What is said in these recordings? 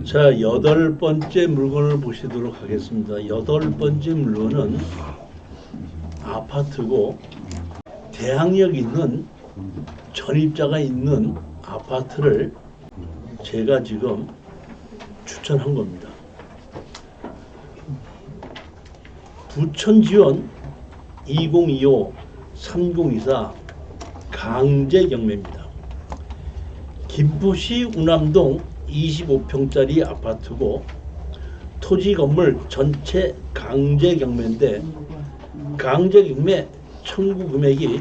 자, 여덟 번째 물건을 보시도록 하겠습니다. 여덟 번째 물건은 아파트고 대항력 있는 전입자가 있는 아파트를 제가 지금 추천한 겁니다. 부천지원 2025-3024 강제경매입니다. 김포시 우남동 25평짜리 아파트고 토지 건물 전체 강제경매인데 강제경매 청구 금액이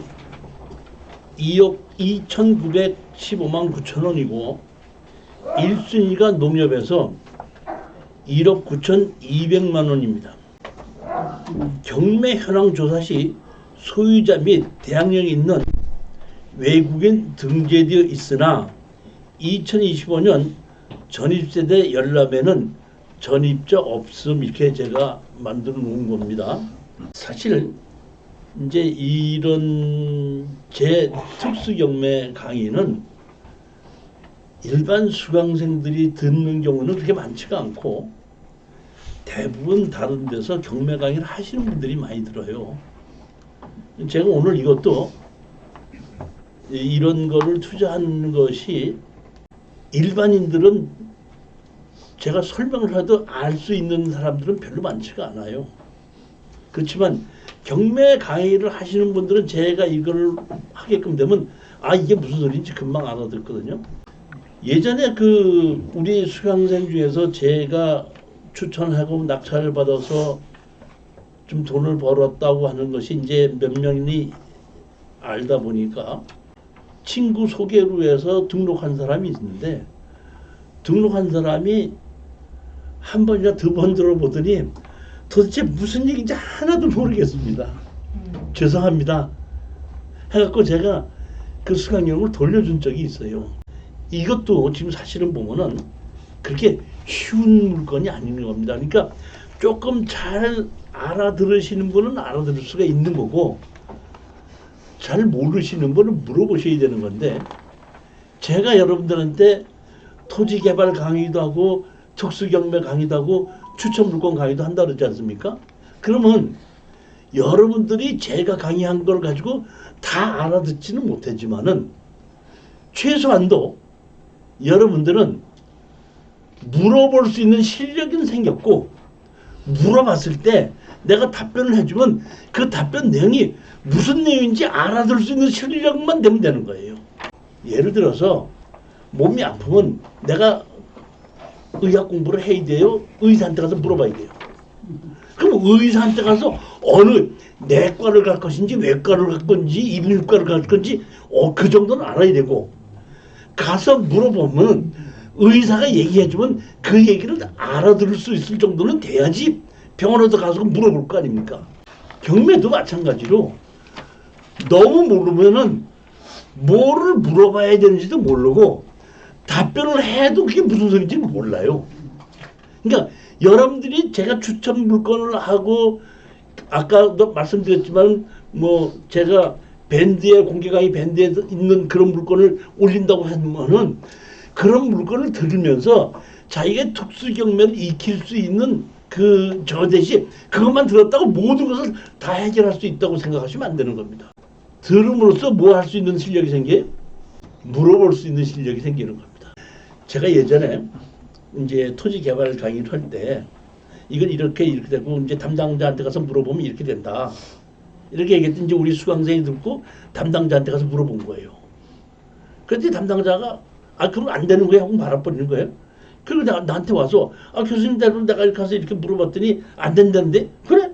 2억 2,915만 9천 원이고 1순위가 농협에서 1억 9,200만 원입니다. 경매 현황 조사 시 소유자 및 대항력이 있는 외국인 등재되어 있으나 2025년 전입세대 열람에는 전입자 없음, 이렇게 제가 만들어 놓은 겁니다. 사실 이제 이런 제 특수경매 강의는 일반 수강생들이 듣는 경우는 그렇게 많지가 않고 대부분 다른 데서 경매 강의를 하시는 분들이 많이 들어요. 제가 오늘 이것도 이런 거를 투자하는 것이 일반인들은 제가 설명을 해도 알 수 있는 사람들은 별로 많지가 않아요. 그렇지만 경매 강의를 하시는 분들은 제가 이걸 하게끔 되면 이게 무슨 소리인지 금방 알아듣거든요. 예전에 우리 수강생 중에서 제가 추천하고 낙찰을 받아서 좀 돈을 벌었다고 하는 것이 이제 몇 명이 알다 보니까 친구 소개로 해서 등록한 사람이 있는데 등록한 사람이 한 번이나 두 번 들어보더니 도대체 무슨 얘기인지 하나도 모르겠습니다. 죄송합니다 해갖고 제가 그 수강료를 돌려준 적이 있어요. 이것도 지금 사실은 보면은 그렇게 쉬운 물건이 아닌 겁니다. 그러니까 조금 잘 알아들으시는 분은 알아들을 수가 있는 거고 잘 모르시는 분은 물어보셔야 되는 건데 제가 여러분들한테 토지개발 강의도 하고 특수경매 강의도 하고 추천물건 강의도 한다 그러지 않습니까? 그러면 여러분들이 제가 강의한 걸 가지고 다 알아듣지는 못하지만은 최소한도 여러분들은 물어볼 수 있는 실력은 생겼고 물어봤을 때 내가 답변을 해주면 그 답변 내용이 무슨 내용인지 알아들 수 있는 실력만 되면 되는 거예요. 예를 들어서 몸이 아프면 내가 의학 공부를 해야 돼요? 의사한테 가서 물어봐야 돼요. 그럼 의사한테 가서 어느 내과를 갈 것인지 외과를 갈 건지 이비인후과를 갈 건지 그 정도는 알아야 되고 가서 물어보면 의사가 얘기해주면 그 얘기를 알아들을 수 있을 정도는 돼야지 병원에도 가서 물어볼 거 아닙니까? 경매도 마찬가지로 너무 모르면은 뭐를 물어봐야 되는지도 모르고 답변을 해도 그게 무슨 소리인지 몰라요. 그러니까 여러분들이 제가 추천 물건을 하고 아까도 말씀드렸지만 뭐 제가 밴드에 공개 강의 밴드에 있는 그런 물건을 올린다고 하면은 그런 물건을 들으면서 자기가 특수경매를 익힐 수 있는 저 대신 그것만 들었다고 모든 것을 다 해결할 수 있다고 생각하시면 안 되는 겁니다. 들음으로써 뭐 할 수 있는 실력이 생겨요? 물어볼 수 있는 실력이 생기는 겁니다. 제가 예전에 이제 토지 개발 강의를 할 때 이건 이렇게 되고 이제 담당자한테 가서 물어보면 이렇게 된다. 이렇게 얘기했더니 이제 우리 수강생이 듣고 담당자한테 가서 물어본 거예요. 그랬더니 담당자가 그럼 안 되는 거야 하고 말아버리는 거예요. 그리고 나한테 와서 교수님 내가 이렇게 가서 이렇게 물어봤더니 안 된다는데 그래?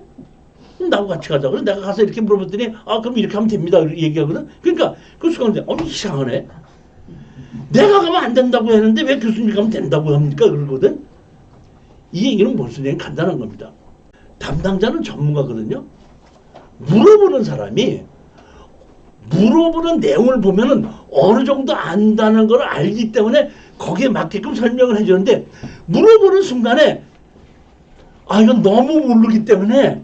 그럼 나하고 같이 가자. 그래서 내가 가서 이렇게 물어봤더니 그럼 이렇게 하면 됩니다. 얘기하거든. 그러니까 그 수강생 이상하네. 내가 가면 안 된다고 했는데 왜 교수님이 가면 된다고 합니까? 그러거든. 이 얘기는 무슨 얘기는 간단한 겁니다. 담당자는 전문가거든요. 물어보는 사람이 물어보는 내용을 보면은 어느 정도 안다는 걸 알기 때문에 거기에 맞게끔 설명을 해주는데 물어보는 순간에 이건 너무 모르기 때문에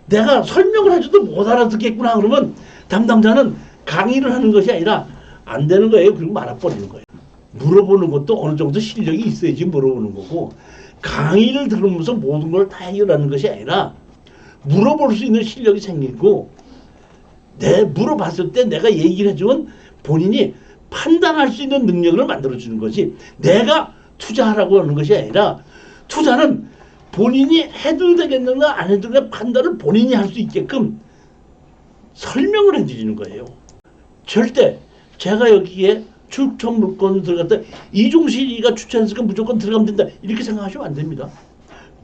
내가 설명을 해줘도 못 알아듣겠구나 그러면 담당자는 강의를 하는 것이 아니라 안 되는 거예요. 그리고 말아버리는 거예요. 물어보는 것도 어느 정도 실력이 있어야지 물어보는 거고, 강의를 들으면서 모든 걸 다 해결하는 것이 아니라 물어볼 수 있는 실력이 생기고, 물어봤을 때 내가 얘기를 해주면 본인이 판단할 수 있는 능력을 만들어주는 거지, 내가 투자하라고 하는 것이 아니라, 투자는 본인이 해도 되겠는가 안 해도 되겠는가 판단을 본인이 할 수 있게끔 설명을 해드리는 거예요. 절대 제가 여기에 추천 물건 들어갔다 이종실이가 추천했으니까 무조건 들어가면 된다 이렇게 생각하시면 안 됩니다.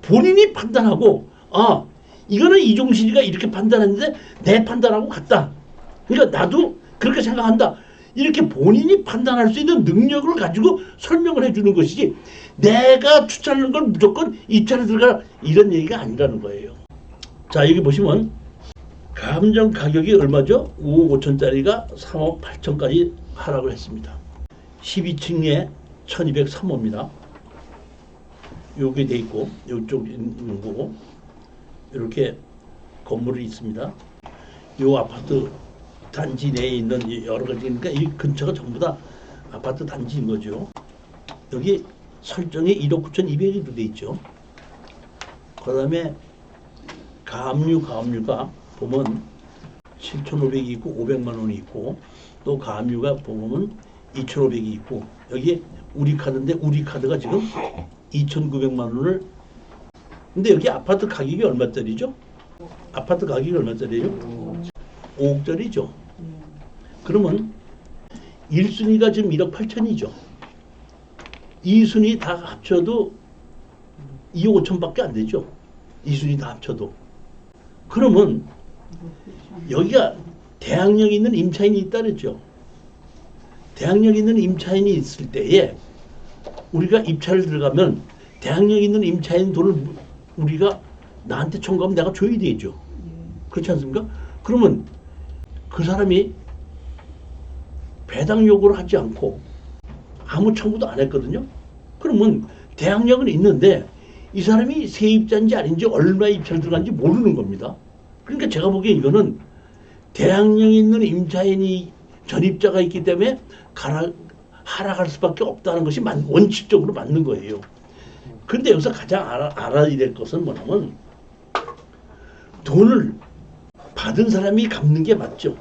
본인이 판단하고, 아 이거는 이종실이가 이렇게 판단했는데 내 판단하고 같다, 그러니까 나도 그렇게 생각한다, 이렇게 본인이 판단할 수 있는 능력을 가지고 설명을 해주는 것이지, 내가 추천하는 걸 무조건 입찰에 들어가라 이런 얘기가 아니라는 거예요. 자, 여기 보시면 감정 가격이 얼마죠? 5억 5천짜리가 3억 8천까지 하락을 했습니다. 12층에 1203호입니다. 여기 돼 있고 이쪽 있는 거고, 이렇게 건물이 있습니다. 이 아파트 단지 내에 있는 여러 가지, 그러니까 이 근처가 전부 다 아파트 단지인 거죠. 여기 설정이 1억 9천2백으로 돼 있죠. 그 다음에 가압류가 보면 7,500이 있고 500만 원이 있고, 또 가압류가 보면 2,500이 있고, 여기 우리 카드인데 우리 카드가 지금 2,900만 원을, 근데 여기 아파트 가격이 얼마짜리죠? 아파트 가격이 얼마짜리예요? 5억짜리죠. 그러면 1순위가 지금 1억 8천이죠. 2순위 다 합쳐도 2억 5천밖에 안 되죠. 2순위 다 합쳐도. 그러면 여기가 대항력 있는 임차인이 있다 그랬죠. 대항력 있는 임차인이 있을 때에 우리가 입찰을 들어가면 대항력 있는 임차인 돈을 우리가 나한테 청구하면 내가 줘야 되죠. 그렇지 않습니까? 그러면 그 사람이 배당 요구를 하지 않고 아무 청구도 안 했거든요. 그러면 대항력은 있는데 이 사람이 세입자인지 아닌지 얼마 입찰 들어간지 모르는 겁니다. 그러니까 제가 보기에 이거는 대항력 있는 임차인이 전입자가 있기 때문에 하락할 수밖에 없다는 것이 원칙적으로 맞는 거예요. 그런데 여기서 가장 알아야 될 것은 뭐냐면, 돈을 받은 사람이 갚는 게 맞죠.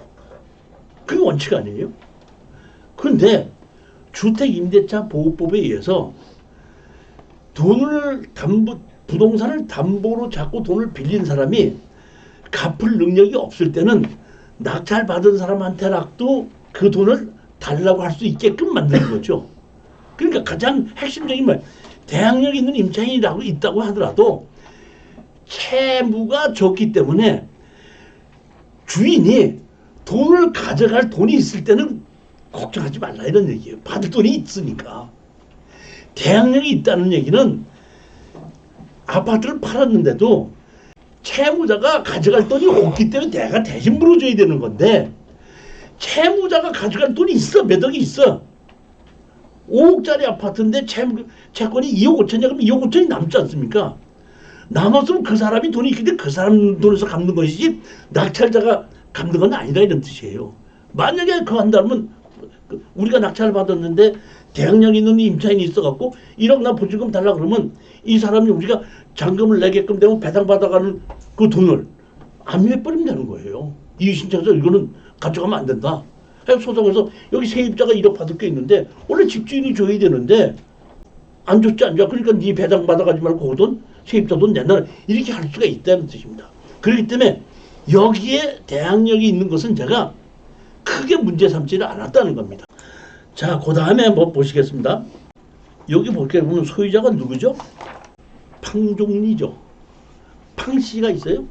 그게 원칙 아니에요? 그런데 주택임대차 보호법에 의해서 부동산을 담보로 잡고 돈을 빌린 사람이 갚을 능력이 없을 때는 낙찰 받은 사람한테라도 그 돈을 달라고 할 수 있게끔 만드는 거죠. 그러니까 가장 핵심적인 말, 대항력 있는 임차인이라고 있다고 하더라도 채무가 적기 때문에 주인이 돈을 가져갈 돈이 있을 때는 걱정하지 말라 이런 얘기예요. 받을 돈이 있으니까. 대항력이 있다는 얘기는 아파트를 팔았는데도 채무자가 가져갈 돈이 없기 때문에 내가 대신 물어줘야 되는 건데, 채무자가 가져갈 돈이 있어. 몇 억이 있어. 5억짜리 아파트인데 채권이 2억 5천이야. 그럼 2억 5천이 남지 않습니까? 남았으면 그 사람이 돈이 있기 때문에 그 사람 돈에서 갚는 것이지 낙찰자가 갚는 건 아니다 이런 뜻이에요. 만약에 그거 한다면 우리가 낙찰을 받았는데 대항력 있는 임차인이 있어갖고 1억 나 보증금 달라 그러면 이 사람이 우리가 잔금을 내게끔 되면 배당받아가는 그 돈을 압류해버리면 되는 거예요. 이의신청서 이거는 가져가면 안 된다. 소송에서 여기 세입자가 1억 받을 게 있는데 원래 집주인이 줘야 되는데 안 줬지 안 줘. 그러니까 네 배당받아가지 말고 그 돈 세입자 돈 내놔. 이렇게 할 수가 있다는 뜻입니다. 그렇기 때문에 여기에 대항력이 있는 것은 제가 크게 문제 삼지를 않았다는 겁니다. 자, 그 다음에 한번 보시겠습니다. 여기 볼게요. 보면 소유자가 누구죠? 팡종리죠. 팡씨가 있어요?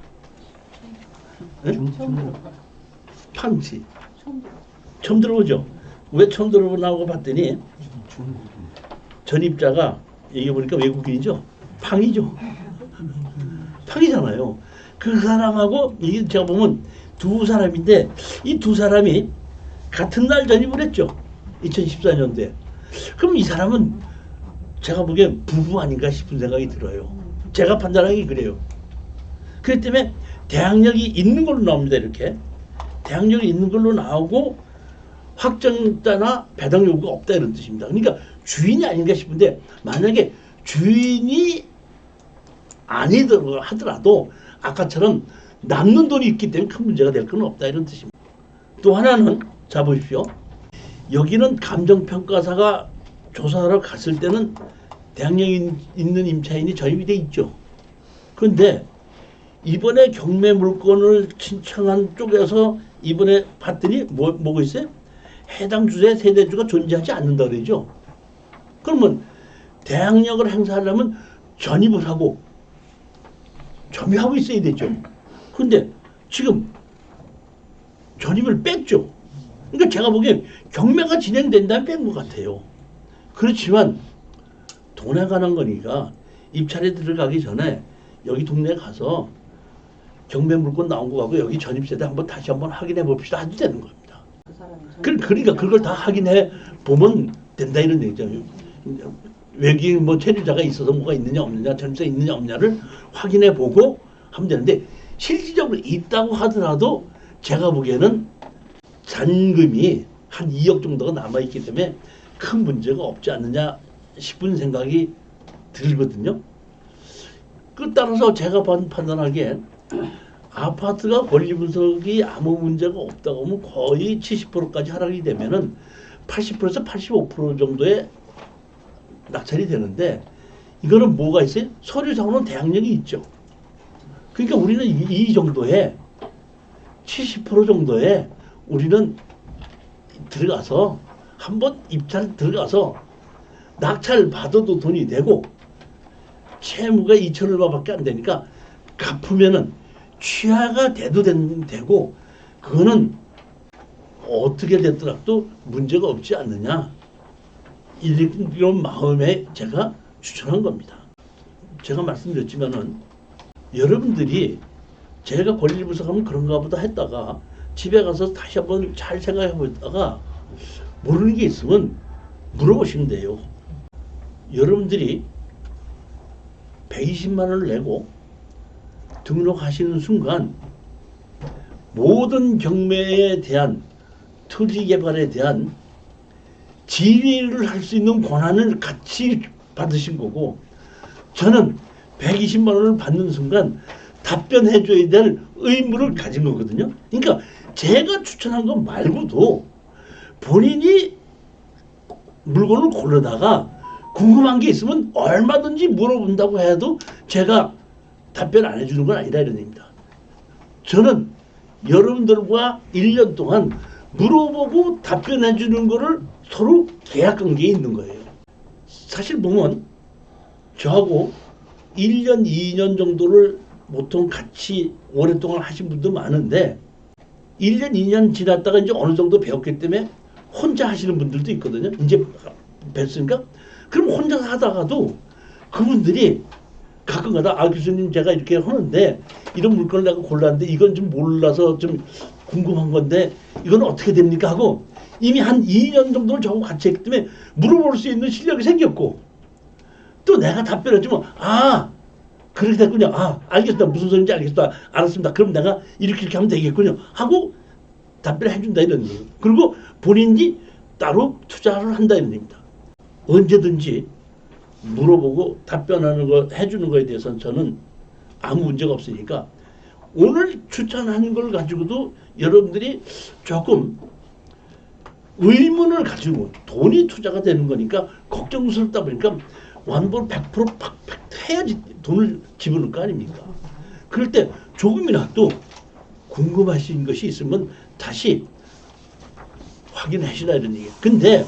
네? 팡씨. 처음 들어보죠? 왜 처음 들어보나고 봤더니 전입자가 얘기해 보니까 외국인이죠. 팡이죠. 팡이잖아요. 그 사람하고 이게 제가 보면 두 사람인데 이 두 사람이 같은 날 전입을 했죠. 2014년도에. 그럼 이 사람은 제가 보기엔 부부 아닌가 싶은 생각이 들어요. 제가 판단하기 그래요. 그렇기 때문에 대항력이 있는 걸로 나옵니다. 이렇게. 대항력이 있는 걸로 나오고 확정자나 배당 요구가 없다 이런 뜻입니다. 그러니까 주인이 아닌가 싶은데 만약에 주인이 아니더라도 하더라도 아까처럼 남는 돈이 있기 때문에 큰 문제가 될 건 없다 이런 뜻입니다. 또 하나는 자 보십시오. 여기는 감정평가사가 조사하러 갔을 때는 대학력 있는 임차인이 저입이 돼 있죠. 그런데 이번에 경매 물건을 신청한 쪽에서 이번에 봤더니 뭐가 있어요? 해당 주제 세대주가 존재하지 않는다 그러죠. 그러면 대항력을 행사하려면 전입을 하고 점유하고 있어야 되죠. 그런데 지금 전입을 뺐죠. 그러니까 제가 보기엔 경매가 진행된다면 뺀 것 같아요. 그렇지만 돈에 관한 거니까 입찰에 들어가기 전에 여기 동네에 가서 경매 물건 나온 거 갖고 여기 전입세대 다시 한번 확인해 봅시다 해도 되는 겁니다. 그러니까 그걸 다 확인해 보면 된다 이런 얘기죠. 외국인 체류자가 있어서 뭐가 있느냐 없느냐 전입세 있느냐 없느냐를 확인해 보고 하면 되는데 실질적으로 있다고 하더라도 제가 보기에는 잔금이 한 2억 정도가 남아있기 때문에 큰 문제가 없지 않느냐 싶은 생각이 들거든요. 그 따라서 제가 판단하기엔 아파트가 권리 분석이 아무 문제가 없다고 하면 거의 70%까지 하락이 되면은 80%에서 85% 정도의 낙찰이 되는데 이거는 뭐가 있어요? 서류상으로는 대항력이 있죠. 그러니까 우리는 이 정도의 70% 정도의 우리는 들어가서 한번 입찰 들어가서 낙찰 받아도 돈이 되고 채무가 2천 얼마밖에 안 되니까 갚으면은 취하가 돼도 되고 그거는 어떻게 됐더라도 문제가 없지 않느냐 이런 마음에 제가 추천한 겁니다. 제가 말씀드렸지만은 여러분들이 제가 권리 분석하면 그런가 보다 했다가 집에 가서 다시 한번 잘 생각해 보다가 모르는 게 있으면 물어보시면 돼요. 여러분들이 120만 원을 내고 등록하시는 순간 모든 경매에 대한 토지 개발에 대한 질의를 할 수 있는 권한을 같이 받으신 거고 저는 120만 원을 받는 순간 답변해 줘야 될 의무를 가진 거거든요. 그러니까 제가 추천한 것 말고도 본인이 물건을 고르다가 궁금한 게 있으면 얼마든지 물어본다고 해도 제가 답변 안 해주는 건 아니다 이런 얘기입니다. 저는 여러분들과 1년 동안 물어보고 답변해 주는 거를 서로 계약 관계에 있는 거예요. 사실 보면 저하고 1년, 2년 정도를 보통 같이 오랫동안 하신 분도 많은데 1년, 2년 지났다가 이제 어느 정도 배웠기 때문에 혼자 하시는 분들도 있거든요. 이제 뵀으니까 그럼 혼자 하다가도 그분들이 가끔가다 교수님 제가 이렇게 하는데 이런 물건을 내가 골랐는데 이건 좀 몰라서 좀 궁금한 건데 이건 어떻게 됩니까 하고 이미 한 2년 정도를 저하고 같이 했기 때문에 물어볼 수 있는 실력이 생겼고 또 내가 답변을 주면 그렇게 됐군요. 알겠습니다. 무슨 소리인지 알겠습니다. 알았습니다. 그럼 내가 이렇게 하면 되겠군요. 하고 답변을 해준다 이런 얘기예요. 그리고 본인이 따로 투자를 한다 이런 얘기입니다. 언제든지 물어보고 답변하는 거 해주는 거에 대해서는 저는 아무 문제가 없으니까 오늘 추천하는 걸 가지고도 여러분들이 조금 의문을 가지고 돈이 투자가 되는 거니까 걱정스럽다 보니까 완전 100% 팍팍 해야지 돈을 집어넣을 거 아닙니까? 그럴 때 조금이라도 궁금하신 것이 있으면 다시 확인하시라 이런 얘기예요. 근데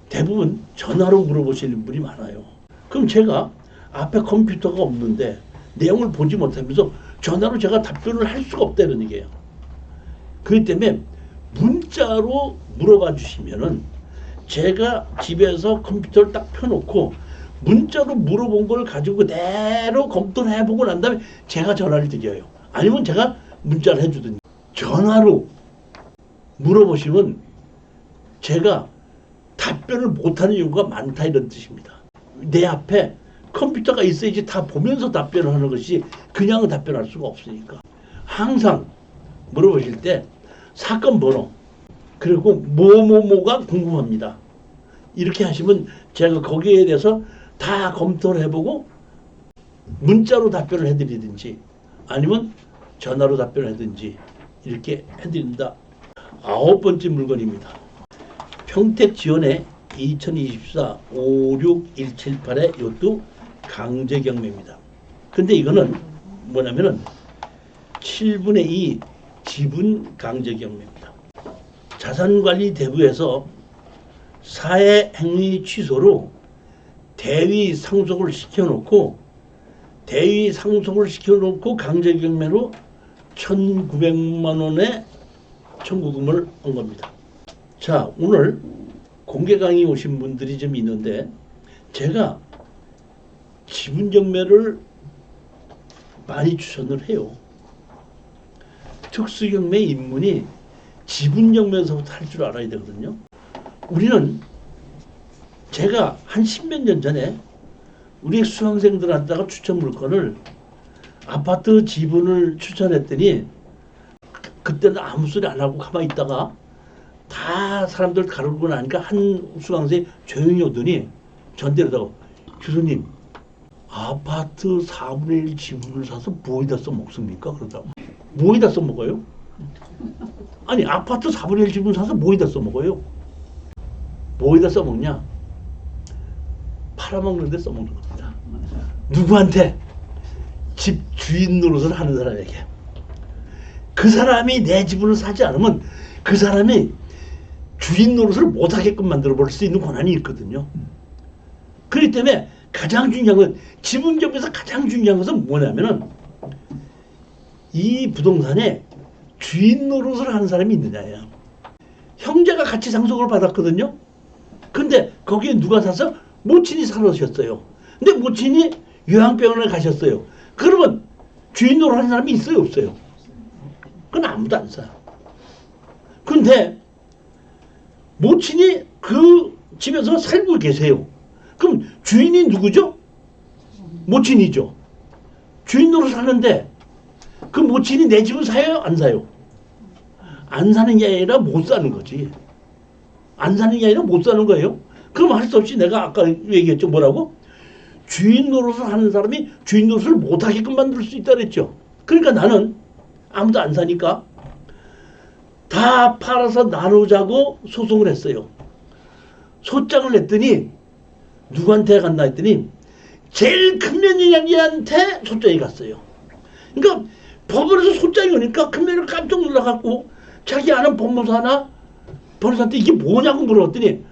대부분 전화로 물어보시는 분이 많아요. 그럼 제가 앞에 컴퓨터가 없는데 내용을 보지 못하면서 전화로 제가 답변을 할 수가 없다 이런 얘기예요. 그렇기 때문에 문자로 물어봐 주시면은 제가 집에서 컴퓨터를 딱 펴놓고 문자로 물어본 걸 가지고 그대로 검토를 해보고 난 다음에 제가 전화를 드려요. 아니면 제가 문자를 해주든지. 전화로 물어보시면 제가 답변을 못하는 이유가 많다 이런 뜻입니다. 내 앞에 컴퓨터가 있어야지 다 보면서 답변을 하는 것이 그냥 답변할 수가 없으니까 항상 물어보실 때 사건 번호 그리고 뭐뭐뭐가 궁금합니다. 이렇게 하시면 제가 거기에 대해서 다 검토를 해보고 문자로 답변을 해드리든지 아니면 전화로 답변을 하든지 이렇게 해드립니다. 9번째 물건입니다. 평택 지원의 2024 56178의 이것도 강제 경매입니다. 근데 이거는 뭐냐면은 7분의 2 지분 강제 경매입니다. 자산관리 대부에서 사회 행위 취소로 대위 상속을 시켜놓고 강제 경매로 1,900만 원의 청구금을 한 겁니다. 자, 오늘 공개 강의 오신 분들이 좀 있는데 제가 지분 경매를 많이 추천을 해요. 특수경매 입문이 지분 경매에서부터 할 줄 알아야 되거든요. 우리는 제가 한 10몇 년 전에 우리 수강생들한테다가 추천 물건을 아파트 지분을 추천했더니 그때는 아무 소리 안 하고 가만히 있다가 다 사람들 가르고 나니까 한 수강생이 조용히 오더니 전대로다가 교수님 아파트 4분의 1 지분을 사서 뭐에다 써먹습니까? 그러다가 뭐에다 써먹어요? 아니 아파트 4분의 1 지분 사서 뭐에다 써먹어요? 뭐에다 써먹냐? 팔아먹는 데 써먹는 겁니다. 누구한테? 집 주인 노릇을 하는 사람에게. 그 사람이 내 지분을 사지 않으면 그 사람이 주인 노릇을 못하게끔 만들어버릴 수 있는 권한이 있거든요. 그렇기 때문에 가장 중요한 건 지분 경매에서 가장 중요한 것은 뭐냐면은 이 부동산에 주인 노릇을 하는 사람이 있느냐예요. 형제가 같이 상속을 받았거든요. 근데 거기에 누가 사서 모친이 살아오셨어요. 근데 모친이 요양병원에 가셨어요. 그러면 주인 노릇 하는 사람이 있어요, 없어요? 그건 아무도 안 사요. 근데 모친이 그 집에서 살고 계세요. 그럼 주인이 누구죠? 모친이죠. 주인 노릇 하는데 그 모친이 내 집을 사요? 안 사요? 안 사는 게 아니라 못 사는 거지. 안 사는 게 아니라 못 사는 거예요. 그럼 할 수 없이 내가 아까 얘기했죠. 뭐라고? 주인 노릇을 하는 사람이 주인 노릇을 못하게끔 만들 수 있다 그랬죠. 그러니까 나는 아무도 안 사니까 다 팔아서 나누자고 소송을 했어요. 소장을 냈더니 누구한테 갔나 했더니 제일 큰 며느리한테 소장이 갔어요. 그러니까 법원에서 소장이 오니까 큰 며느리가 깜짝 놀라갖고 자기 아는 법무사나 변호사한테 이게 뭐냐고 물어봤더니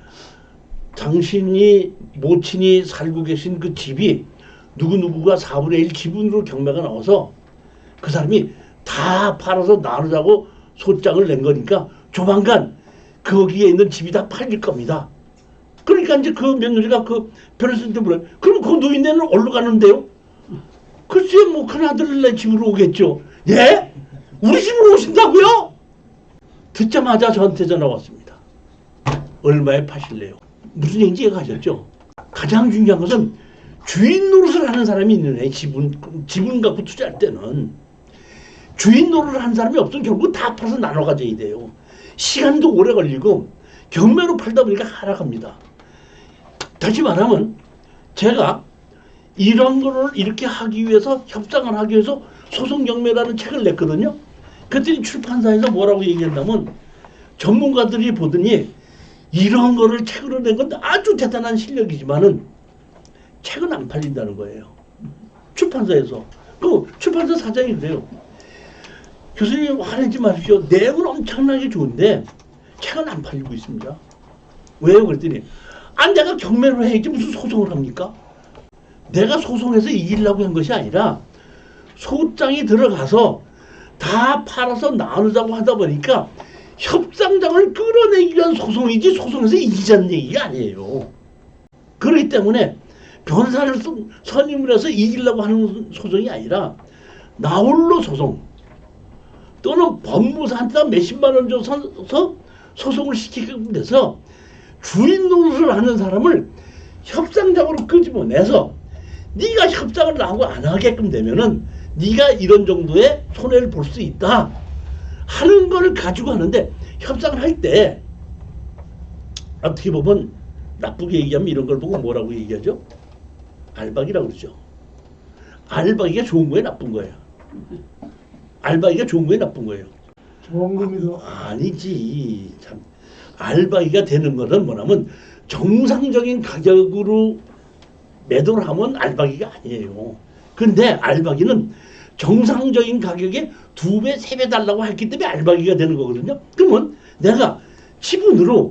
당신이 모친이 살고 계신 그 집이 누구누구가 4분의 1 지분으로 경매가 나와서 그 사람이 다 팔아서 나누자고 소장을 낸 거니까 조만간 거기에 있는 집이 다 팔릴 겁니다. 그러니까 이제 그 며느리가 그 변호사한테 물어요. 그럼 그 노인네는 어디로 가는데요? 글쎄 뭐 큰아들네 집으로 오겠죠. 예? 우리 집으로 오신다고요? 듣자마자 저한테 전화 왔습니다. 얼마에 파실래요? 무슨 얘기인지 이해가셨죠? 가장 중요한 것은 주인 노릇을 하는 사람이 있는 지분 갖고 투자할 때는 주인 노릇을 하는 사람이 없으면 결국 다 팔아서 나눠 가져야 돼요. 시간도 오래 걸리고 경매로 팔다 보니까 하락합니다. 다시 말하면 제가 이런 거를 이렇게 하기 위해서 협상을 하기 위해서 소송 경매라는 책을 냈거든요. 그랬더니 출판사에서 뭐라고 얘기했냐면 전문가들이 보더니 이런 거를 책으로 낸 건 아주 대단한 실력이지만은 책은 안 팔린다는 거예요. 출판사에서. 그 출판사 사장이 그래요. 교수님 화내지 마십시오. 내용은 엄청나게 좋은데 책은 안 팔리고 있습니다. 왜요? 그랬더니 내가 경매로 해야지 무슨 소송을 합니까? 내가 소송해서 이기려고 한 것이 아니라 소장이 들어가서 다 팔아서 나누자고 하다 보니까 협상장을 끌어내기 위한 소송이지 소송에서 이기자는 얘기가 아니에요. 그렇기 때문에 변호사를 선임을 해서 이기려고 하는 소송이 아니라 나홀로 소송 또는 법무사한테 몇십만 원 줘서 소송을 시키게 돼서 주인 노릇을 하는 사람을 협상장으로 끄집어내서 네가 협상을 나하고 안 하게끔 되면은 네가 이런 정도의 손해를 볼 수 있다. 하는 걸 가지고 하는데 협상을 할 때 어떻게 보면 나쁘게 얘기하면 이런 걸 보고 뭐라고 얘기하죠? 알박이라고 그러죠. 알박이가 좋은 거예요, 나쁜 거예요? 알박이가 좋은 거예요, 나쁜 거예요? 좋은 겁니다. 아니지. 참. 알박이가 되는 거는 뭐냐면 정상적인 가격으로 매도를 하면 알박이가 아니에요. 근데 알박이는 정상적인 가격에 2배, 3배 달라고 했기 때문에 알박이가 되는 거거든요. 그러면 내가 지분으로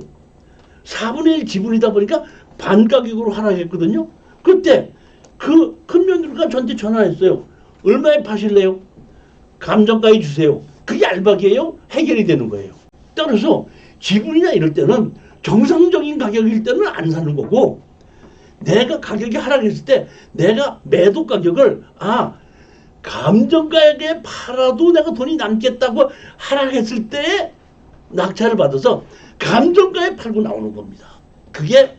4분의 1 지분이다 보니까 반 가격으로 하락했거든요. 그때 그 큰 며느리가 저한테 전화했어요. 얼마에 파실래요? 감정가에 주세요. 그게 알박이에요? 해결이 되는 거예요. 따라서 지분이나 이럴 때는 정상적인 가격일 때는 안 사는 거고, 내가 가격이 하락했을 때 내가 매도 가격을 감정가에 팔아도 내가 돈이 남겠다고 하락했을 때 낙찰을 받아서 감정가에 팔고 나오는 겁니다. 그게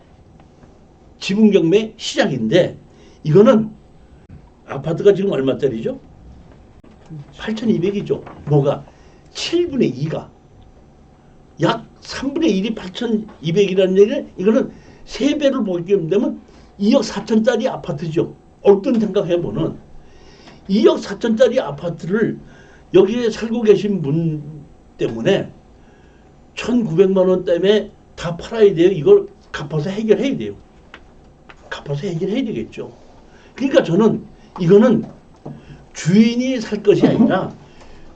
지분경매 시작인데, 이거는 아파트가 지금 얼마짜리죠? 8,200이죠. 뭐가? 7분의 2가. 약 3분의 1이 8,200이라는 얘기는 이거는 3배를 보게 되면 2억 4천짜리 아파트죠. 어떤 생각해보는 2억 4천짜리 아파트를 여기에 살고 계신 분 때문에 1,900만 원 때문에 다 팔아야 돼요. 이걸 갚아서 해결해야 돼요. 갚아서 해결해야 되겠죠. 그러니까 저는 이거는 주인이 살 것이 아니라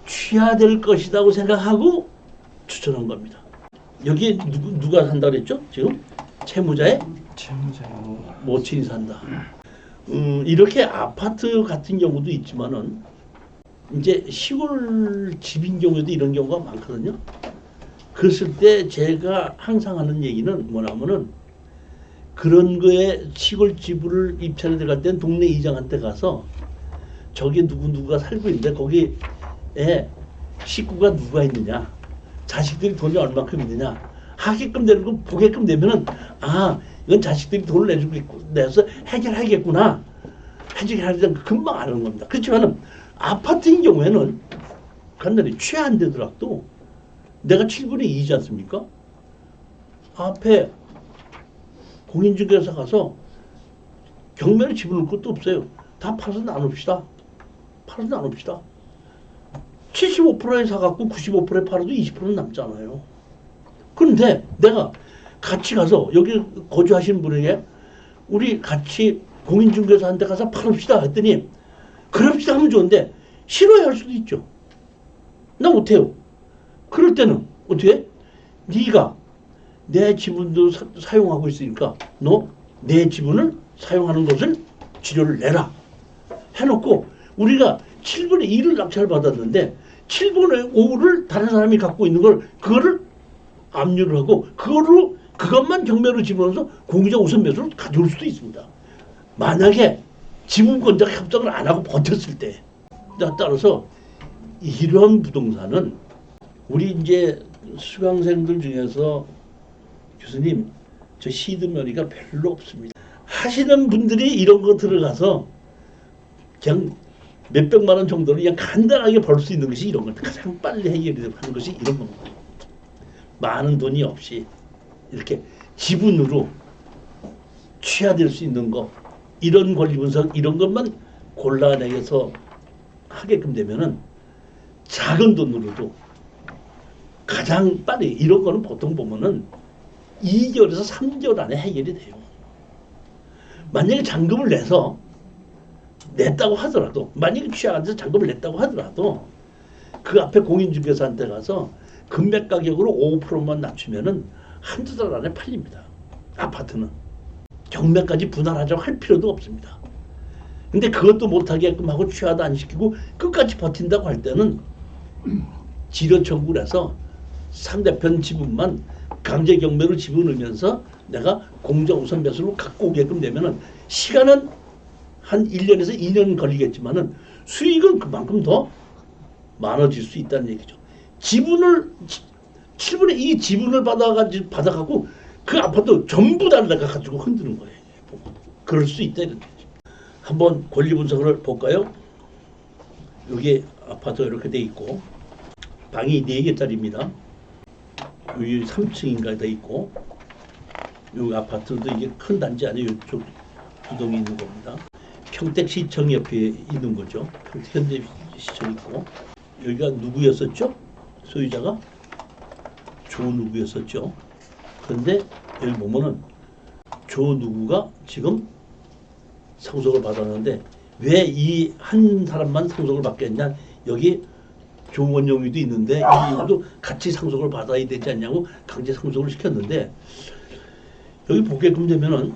취하될 것이라고 생각하고 추천한 겁니다. 여기에 누가 산다 그랬죠? 지금 채무자의 모친이 산다. 이렇게 아파트 같은 경우도 있지만은 이제 시골 집인 경우에도 이런 경우가 많거든요. 그랬을 때 제가 항상 하는 얘기는 뭐냐면은, 그런 거에 시골 집을 입찰에 들어갈 때는 동네 이장한테 가서 저기 누구가 살고 있는데 거기에 식구가 누가 있느냐, 자식들이 돈이 얼마큼 있느냐 하게끔 되는 거 보게끔 되면은 이건 자식들이 돈을 내서 해결하겠구나, 해결하려면 금방 아는 겁니다. 그렇지만은 아파트인 경우에는 간단히 취하 안 되더라도 내가 7분의 2이지 않습니까? 앞에 공인중개사 가서 경매를 집어넣을 것도 없어요. 다 팔아서 나눕시다. 75%에 사갖고 95%에 팔아도 20%는 남잖아요. 그런데 내가 같이 가서 여기 거주하시는 분에게 우리 같이 공인중개사한테 가서 팔읍시다 했더니 그럽시다 하면 좋은데 싫어야 할 수도 있죠. 나 못해요. 그럴 때는 어떻게? 네가 내 지분도 사용하고 있으니까 너 내 지분을 사용하는 것을 지료를 내라 해놓고, 우리가 7분의 1을 낙찰 받았는데 7분의 5를 다른 사람이 갖고 있는 걸 그거를 압류를 하고 그것만 경매로 집어넣어서 공유자 우선 매수로 가져올 수도 있습니다. 만약에 지분권자가 협상을 안 하고 버텼을 때. 따라서 이런 부동산은 우리 이제 수강생들 중에서 교수님 저 시드머니가 별로 없습니다 하시는 분들이 이런 거 들어가서 그냥 몇백만 원 정도로 그냥 간단하게 벌 수 있는 것이 이런 겁니다. 가장 빨리 해결하는 것이 이런 겁니다. 많은 돈이 없이 이렇게 지분으로 취하될 수 있는 거, 이런 권리 분석 이런 것만 골라내서 하게끔 되면은 작은 돈으로도 가장 빨리, 이런 거는 보통 보면은 2개월에서 3개월 안에 해결이 돼요. 만약에 잔금을 냈다고 하더라도, 만약에 취하돼서 잔금을 냈다고 하더라도 그 앞에 공인중개사한테 가서 금매 가격으로 5%만 낮추면은 한두 달 안에 팔립니다. 아파트는 경매까지 분할하자고 할 필요도 없습니다. 근데 그것도 못하게끔 하고 취하도 안 시키고 끝까지 버틴다고 할 때는 지료 청구를 해서 상대편 지분만 강제 경매로 집어넣으면서 내가 공자 우선 매수로 갖고 오게끔 되면은 시간은 한 1년에서 2년 걸리겠지만은 수익은 그만큼 더 많아질 수 있다는 얘기죠. 지분을 7분의 2 지분을 받아가지고 그 아파트 전부 다 내가 가지고 흔드는 거예요. 그럴 수 있다 이런 얘기죠. 한번 권리 분석을 볼까요? 여기 아파트가 이렇게 돼 있고 방이 4개짜리입니다. 여기 3층인가 돼 있고, 이 아파트도 이게 큰 단지 안에 이쪽 2동이 있는 겁니다. 평택시청 옆에 있는 거죠. 현대시청 있고, 여기가 누구였었죠? 소유자가 조 누구였었죠. 그런데 여기 보면은 조 누구가 지금 상속을 받았는데 왜 이 한 사람만 상속을 받겠냐? 여기 조원영이도 있는데 이도 같이 상속을 받아야 되지 않냐고 강제 상속을 시켰는데, 여기 보게끔 되면은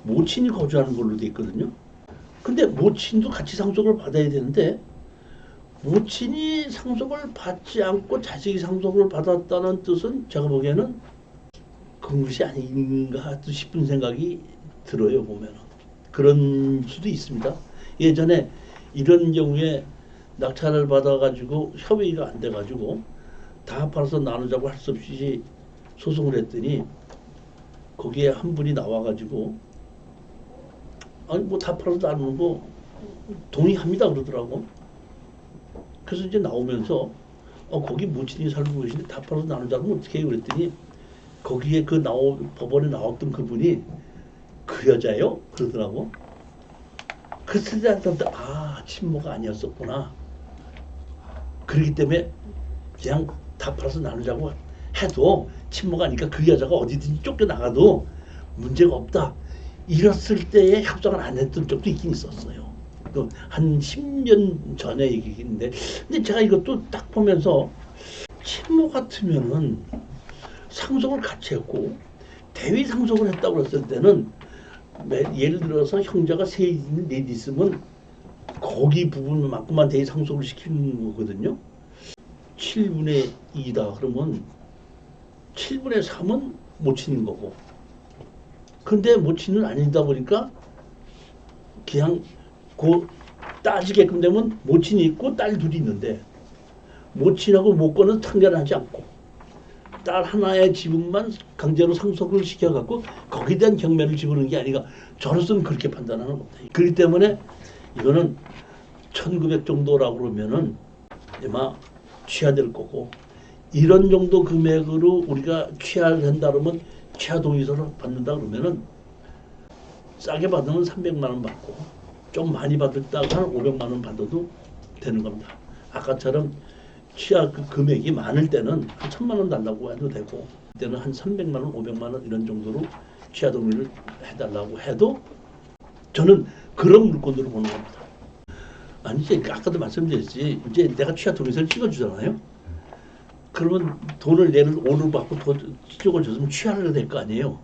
모친이 거주하는 걸로 돼 있거든요. 근데 모친도 같이 상속을 받아야 되는데 모친이 상속을 받지 않고 자식이 상속을 받았다는 뜻은 제가 보기에는 그런 것이 아닌가 싶은 생각이 들어요. 보면은 그런 수도 있습니다. 예전에 이런 경우에 낙찰을 받아가지고 협의가 안 돼가지고 다 팔아서 나누자고 할 수 없이 소송을 했더니 거기에 한 분이 나와가지고 아니 뭐 다 팔아서 나누는 거 동의합니다 그러더라고. 그래서 이제 나오면서 거기 모친이 살고 계신데 다 팔아서 나누자고 어떻게 해요 그랬더니 거기에 법원에 나왔던 그분이 그 여자요 그러더라고. 그래서 친모가 아니었었구나. 그렇기 때문에 그냥 다 팔아서 나누자고 해도 친모가 아니까 그 여자가 어디든지 쫓겨나가도 문제가 없다. 이랬을 때에 협상을 안 했던 적도 있긴 있었어요. 한 10년 전에 얘기인데, 근데 제가 이것도 딱 보면서 친모 같으면은 상속을 같이 했고 대위 상속을 했다고 그랬을 때는 예를 들어서 형제가 넷 있으면 거기 부분만큼만 대위 상속을 시키는 거거든요. 7분의 2다 그러면 7분의 3은 모친인 거고, 근데 모친은 아니다 보니까 그냥 따지게끔 되면 모친이 있고 딸 둘이 있는데 모친하고 모권은 상관하지 않고 딸 하나의 지분만 강제로 상속을 시켜갖고 거기에 대한 경매를 집어넣는 게 아니라 저로서는 그렇게 판단하는 겁니다. 그렇기 때문에 이거는 1900 정도라고 그러면은 아마 취하될 거고, 이런 정도 금액으로 우리가 취하를 한다 그러면 취하 동의서를 받는다 그러면은 싸게 받으면 300만 원 받고 좀 많이 받았다가 한 500만 원 받아도 되는 겁니다. 아까처럼 취하 그 금액이 많을 때는 한 1000만 원 달라고 해도 되고, 그때는 한 300만 원, 500만 원 이런 정도로 취하 동의를 해달라고 해도 저는 그런 물건으로 보는 겁니다. 아니 이제 아까도 말씀드렸지, 이제 내가 취하 동의서를 찍어주잖아요. 그러면 돈을 내를 5를 받고 찍어줬으면 취하를 해야 될 거 아니에요.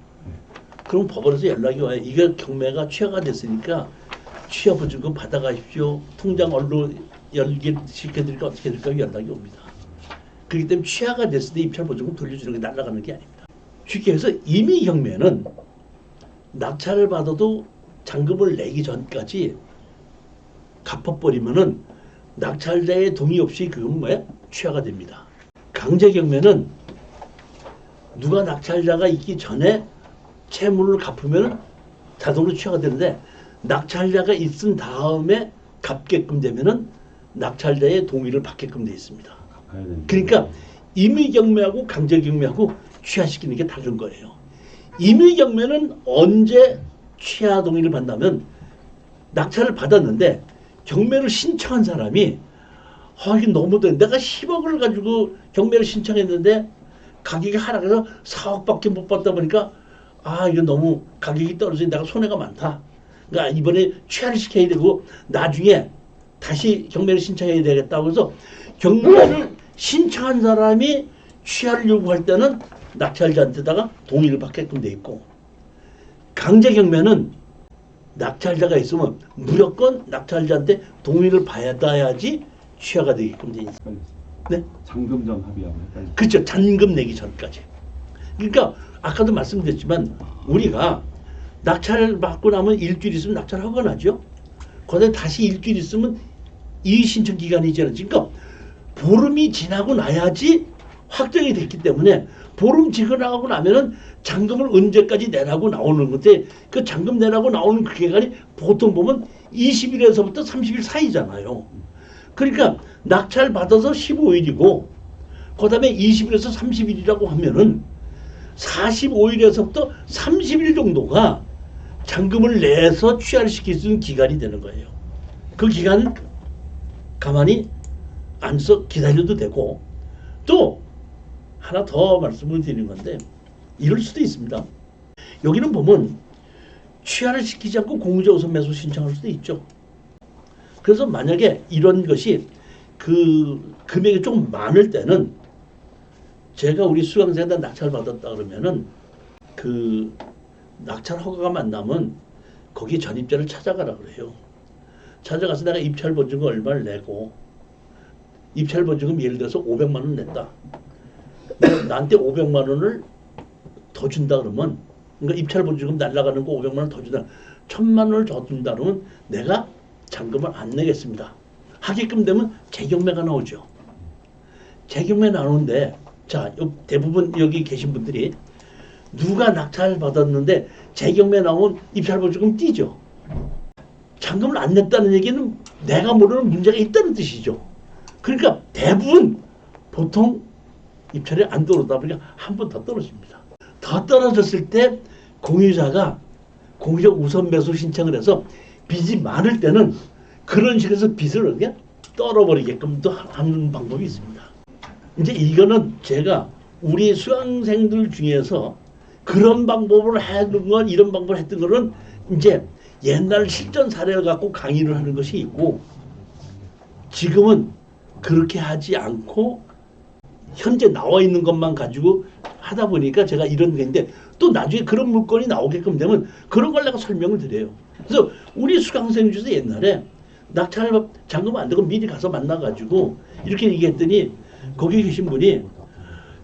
그럼 법원에서 연락이 와요. 이게 경매가 취하가 됐으니까 취하 보증금 받아가십시오. 통장 얼로 연결시켜드릴까 어떻게 해드릴까 연락이 옵니다. 그렇기 때문에 취하가 됐을 때 입찰 보증금 돌려주는 게 날아가는 게 아닙니다. 쉽게 해서 임의 경매는 낙찰을 받아도 잔금을 내기 전까지 갚아버리면은 낙찰자의 동의 없이 그건 뭐야? 취하가 됩니다. 강제 경매는 누가 낙찰자가 있기 전에 채무를 갚으면 자동으로 취하가 되는데 낙찰자가 있은 다음에 갚게끔 되면은 낙찰자의 동의를 받게끔 되어 있습니다. 그러니까 임의 경매하고 강제 경매하고 취하시키는 게 다른 거예요. 임의 경매는 언제 취하 동의를 받냐면 낙찰을 받았는데 경매를 신청한 사람이 이게 너무 내가 10억을 가지고 경매를 신청했는데 가격이 하락해서 4억밖에 못 받다 보니까 이거 너무 가격이 떨어져서 내가 손해가 많다. 그러니까 이번에 취하를 시켜야 되고 나중에 다시 경매를 신청해야 되겠다고 해서 경매를 신청한 사람이 취하를 요구할 때는 낙찰자한테다가 동의를 받게끔 돼 있고, 강제 경매는 낙찰자가 있으면 무조건 낙찰자한테 동의를 받아야지 취하가 되게끔 돼 있습니다. 네? 잔금 전 합의하고. 그렇죠. 잔금 내기 전까지. 그러니까 아까도 말씀드렸지만 우리가 낙찰을 받고 나면 일주일 있으면 낙찰 허가나죠. 그다음에 다시 일주일 있으면 이의 신청 기간이 있잖아요. 그러니까 보름이 지나고 나야지 확정이 됐기 때문에 보름 지나고 나면은 잔금을 언제까지 내라고 나오는 건데, 그 잔금 내라고 나오는 그 기간이 보통 보면 20일에서부터 30일 사이잖아요. 그러니까 낙찰 받아서 15일이고 그다음에 20일에서 30일이라고 하면은 45일에서부터 30일 정도가 잔금을 내서 취하시킬 수 있는 기간이 되는 거예요. 그 기간 가만히 앉아서 기다려도 되고, 또 하나 더 말씀을 드리는 건데 이럴 수도 있습니다. 여기는 보면 취하를 시키지 않고 공유자 우선 매수 신청할 수도 있죠. 그래서 만약에 이런 것이 그 금액이 좀 많을 때는 제가 우리 수강생한테 낙찰 받았다 그러면은 그 낙찰 허가가 안 나면 거기 전입자를 찾아가라 그래요. 찾아가서 내가 입찰 보증금 얼마를 내고, 입찰 보증금 예를 들어서 500만 원 냈다. 나한테 500만 원을 더 준다 그러면, 그러니까 입찰 보증금 날라가는 거 500만 원 더 준다. 1000만 원을 더 준다 그러면 내가 잔금을 안 내겠습니다. 하게끔 되면 재경매가 나오죠. 재경매 나오는데, 자, 대부분 여기 계신 분들이 누가 낙찰 받았는데 재경매 나오면 입찰 보증금 띄죠. 잔금을 안 냈다는 얘기는 내가 모르는 문제가 있다는 뜻이죠. 그러니까 대부분 보통 입찰이 안 떨어지다 보니까 한 번 더 떨어집니다. 더 떨어졌을 때 공유자가 공유자 우선 매수 신청을 해서 빚이 많을 때는 그런 식으로 빚을 그냥 떨어버리게끔도 하는 방법이 있습니다. 이제 이거는 제가 우리 수강생들 중에서 그런 방법을 해둔 건, 이런 방법을 했던 거는 이제 옛날 실전 사례를 갖고 강의를 하는 것이 있고, 지금은 그렇게 하지 않고 현재 나와 있는 것만 가지고 하다 보니까 제가 이런 게인데, 또 나중에 그런 물건이 나오게끔 되면 그런 걸 내가 설명을 드려요. 그래서 우리 수강생 중에서 옛날에 낙찰 잔금 안 되고 미리 가서 만나가지고 이렇게 얘기했더니 거기 계신 분이,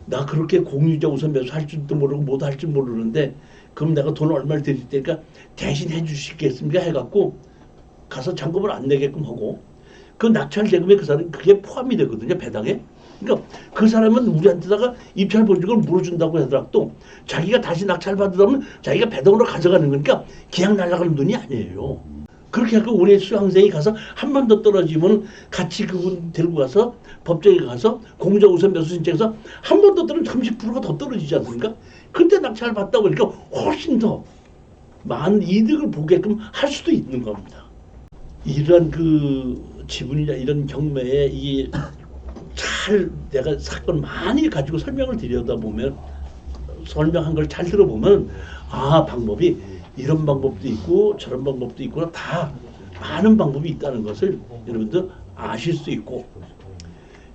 나 그렇게 공유자 우선 매수 할 줄도 모르고 뭐도 할 줄 모르는데 그럼 내가 돈 얼마를 드릴 테니까 대신 해주시겠습니까 해갖고 가서 잔금을 안 내게끔 하고, 그 낙찰 대금에 그 사람 그게 포함이 되거든요, 배당에. 그러니까 그 사람은 우리한테다가 입찰 보증금을 물어준다고 하더라도 자기가 다시 낙찰 받으려면 자기가 배당으로 가져가는 거니까 그냥 날아가는 돈이 아니에요. 그렇게 해서 우리 수강생이 가서 한 번 더 떨어지면 같이 그분 데리고 가서 법정에 가서 공유자 우선 매수 신청해서 한 번 더 떨어지면 30%가 더 떨어지지 않습니까? 그때 낙찰 받다 보니까 훨씬 더 많은 이득을 보게끔 할 수도 있는 겁니다. 이런 그 지분이나 이런 경매에 이게 잘 내가 사건 많이 가지고 설명을 드려다 보면, 설명한 걸 잘 들어보면 아, 방법이 이런 방법도 있고 저런 방법도 있구나, 다 많은 방법이 있다는 것을 여러분들 아실 수 있고,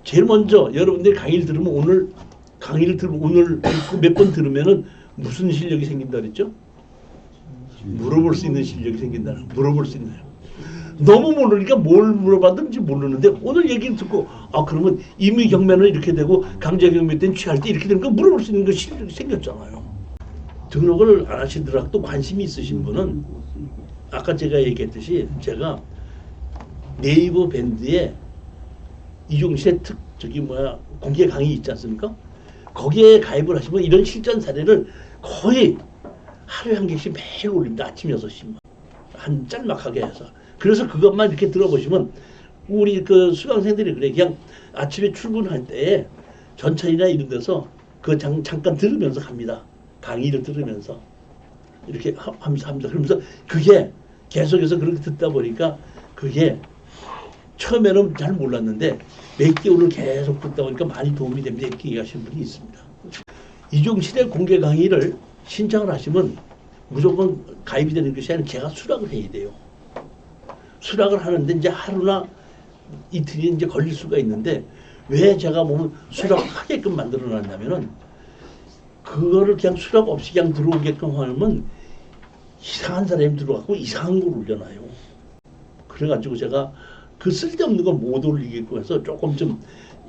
제일 먼저 여러분들이 강의를 들으면 오늘 강의를 들으면 오늘 몇 번 들으면은 무슨 실력이 생긴다 그랬죠? 물어볼 수 있는 실력이 생긴다는, 물어볼 수 있는. 너무 모르니까 뭘 물어봤는지 모르는데 오늘 얘기를 듣고, 아, 그러면 임의 경매는 이렇게 되고 강제 경매 때는 취할 때 이렇게 되는 거 물어볼 수 있는 거 실력이 생겼잖아요. 등록을 안 하시더라도 또 관심이 있으신 분은 아까 제가 얘기했듯이 제가 네이버 밴드에 이종실의 공개 강의 있지 않습니까? 거기에 가입을 하시면 이런 실전 사례를 거의 하루에 한 개씩 매일 올립니다. 아침 6시만. 한 짤막하게 해서. 그래서 그것만 이렇게 들어보시면 우리 그 수강생들이 그래, 그냥 아침에 출근할 때 전철이나 이런 데서 그 잠깐 들으면서 갑니다. 강의를 들으면서 이렇게 하면서 그러면서 그게 계속해서 그렇게 듣다 보니까 그게 처음에는 잘 몰랐는데 몇 개월을 계속 듣다 보니까 많이 도움이 됩니다. 이렇게 얘기하시는 분이 있습니다. 이종실의 공개 강의를 신청을 하시면 무조건 가입이 되는 것이 아니라 제가 수락을 해야 돼요. 수락을 하는데 이제 하루나 이틀이 이제 걸릴 수가 있는데, 왜 제가 보면 수락하게끔 만들어 놨냐면은 그거를 그냥 수락 없이 그냥 들어오게끔 하면 이상한 사람이 들어가고 이상한 걸 올려놔요. 그래가지고 제가 그 쓸데없는 걸 못 올리게끔 해서 조금 좀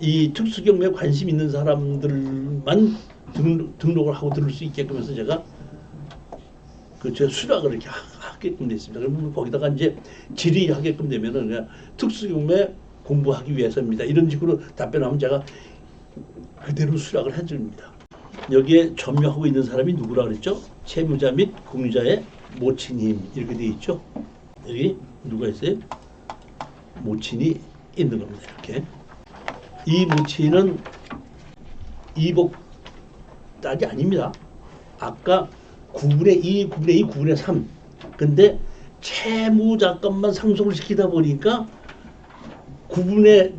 이 특수경매에 관심 있는 사람들만 등록을 하고 들을 수 있게끔 해서 제가 제 수락을 이렇게 하게끔 됐습니다. 그러면 거기다가 이제 질의하게끔 되면은 그냥 특수경매 공부하기 위해서입니다. 이런 식으로 답변하면 제가 그대로 수락을 해줍니다. 여기에 점유하고 있는 사람이 누구라 그랬죠? 채무자 및 공유자의 모친임 이렇게 돼 있죠. 여기 누가 있어요? 모친이 있는 겁니다. 이렇게. 이 모치는 이복 딸이 아닙니다. 아까 9분의 2, 9분의 2, 9분의 3. 근데 채무자금만 상속을 시키다 보니까 9분의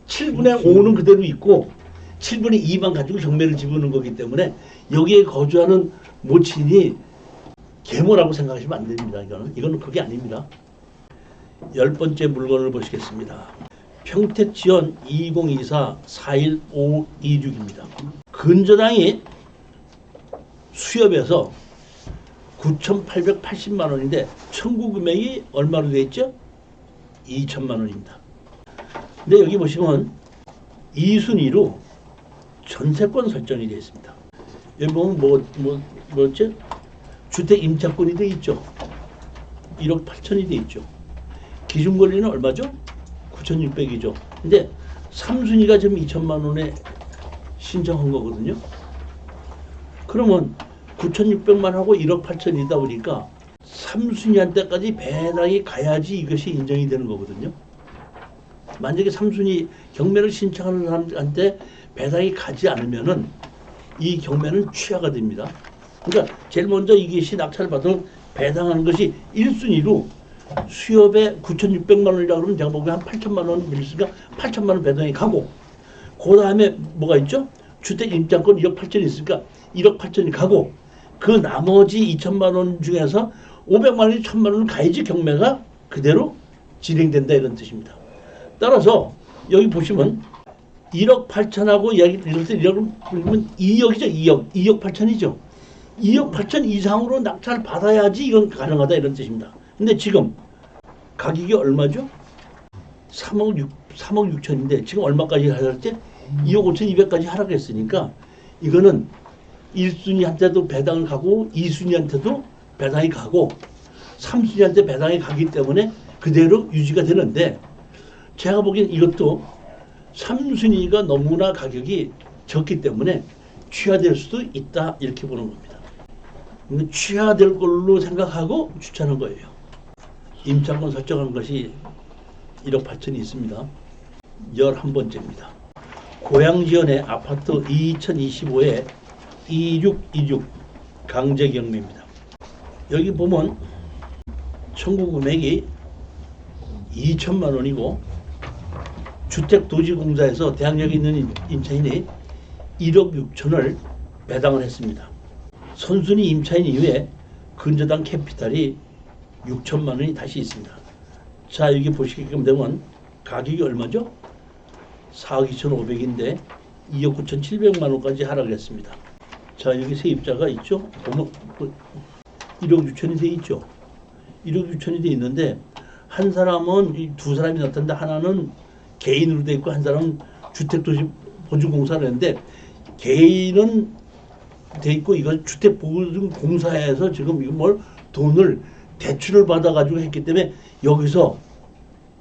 7분의 5는 그대로 있고 7분의 2만 가지고 경매를 집어넣은 거기 때문에 여기에 거주하는 모친이 계모라고 생각하시면 안 됩니다. 이거는 그게 아닙니다. 10번째 물건을 보시겠습니다. 평택지원 2024-41526입니다. 근저당이 수협에서 9,880만 원인데 청구 금액이 얼마로 되어 있죠? 2천만 원입니다. 근데 여기 보시면 2순위로 전세권 설정이 되어 있습니다. 여기 보면 뭐였죠? 주택 임차권이 되어 있죠. 1억 8천이 되어 있죠. 기준 권리는 얼마죠? 9,600이죠. 근데 3순위가 지금 2천만 원에 신청한 거거든요. 그러면 9,600만 하고 1억 8천이다 보니까 3순위한테까지 배당이 가야지 이것이 인정이 되는 거거든요. 만약에 3순위 경매를 신청하는 사람한테 배당이 가지 않으면은 이 경매는 취하가 됩니다. 그러니까 제일 먼저 이것이 낙찰을 받으면 배당하는 것이 1순위로 수협에 9,600만 원이라고 그러면 제가 보기엔 한 8천만 원 밀렸으니까 8천만 원 배당이 가고 그 다음에 뭐가 있죠? 주택 임차권 1억 8천이 있으니까 1억 8천이 가고 그 나머지 2천만 원 중에서 500만 원이 1,000만 원은 가야지 경매가 그대로 진행된다 이런 뜻입니다. 따라서 여기 보시면 1억 8천하고 이야기 이럴 때 1억을 불리면 2억이죠. 2억 8천이죠. 2억 8천 이상으로 낙찰 받아야지 이건 가능하다 이런 뜻입니다. 근데 지금 가격이 얼마죠? 3억 6천인데 지금 얼마까지 하락했지? 2억 5천 2백까지 하락했으니까 이거는 1순위한테도 배당을 가고 2순위한테도 배당이 가고 3순위한테 배당이 가기 때문에 그대로 유지가 되는데 제가 보기엔 이것도 3순위가 너무나 가격이 적기 때문에 취하될 수도 있다 이렇게 보는 겁니다. 취하될 걸로 생각하고 추천한 거예요. 임차권 설정한 것이 1억 8천이 있습니다. 11번째입니다. 고양지연의 아파트 2025에 2626 강제경매입니다. 여기 보면 청구 금액이 2천만 원이고 주택도시공사에서 대항력이 있는 임차인이 1억 6천을 배당을 했습니다. 선순위 임차인 이후에 근저당 캐피탈이 6천만 원이 다시 있습니다. 자 여기 보시게끔 되면 가격이 얼마죠? 4억 2,500인데 2억 9,700만 원까지 하락했습니다. 자 여기 세입자가 있죠? 보면 1억 6천이 돼 있죠? 1억 6천이 돼 있는데 한 사람은 두 사람이 나타났는데 하나는 개인으로 돼 있고 한 사람은 주택도시 보증공사를 했는데 개인은 돼 있고 이건 주택보증공사에서 지금 이거 뭘 돈을 대출을 받아가지고 했기 때문에 여기서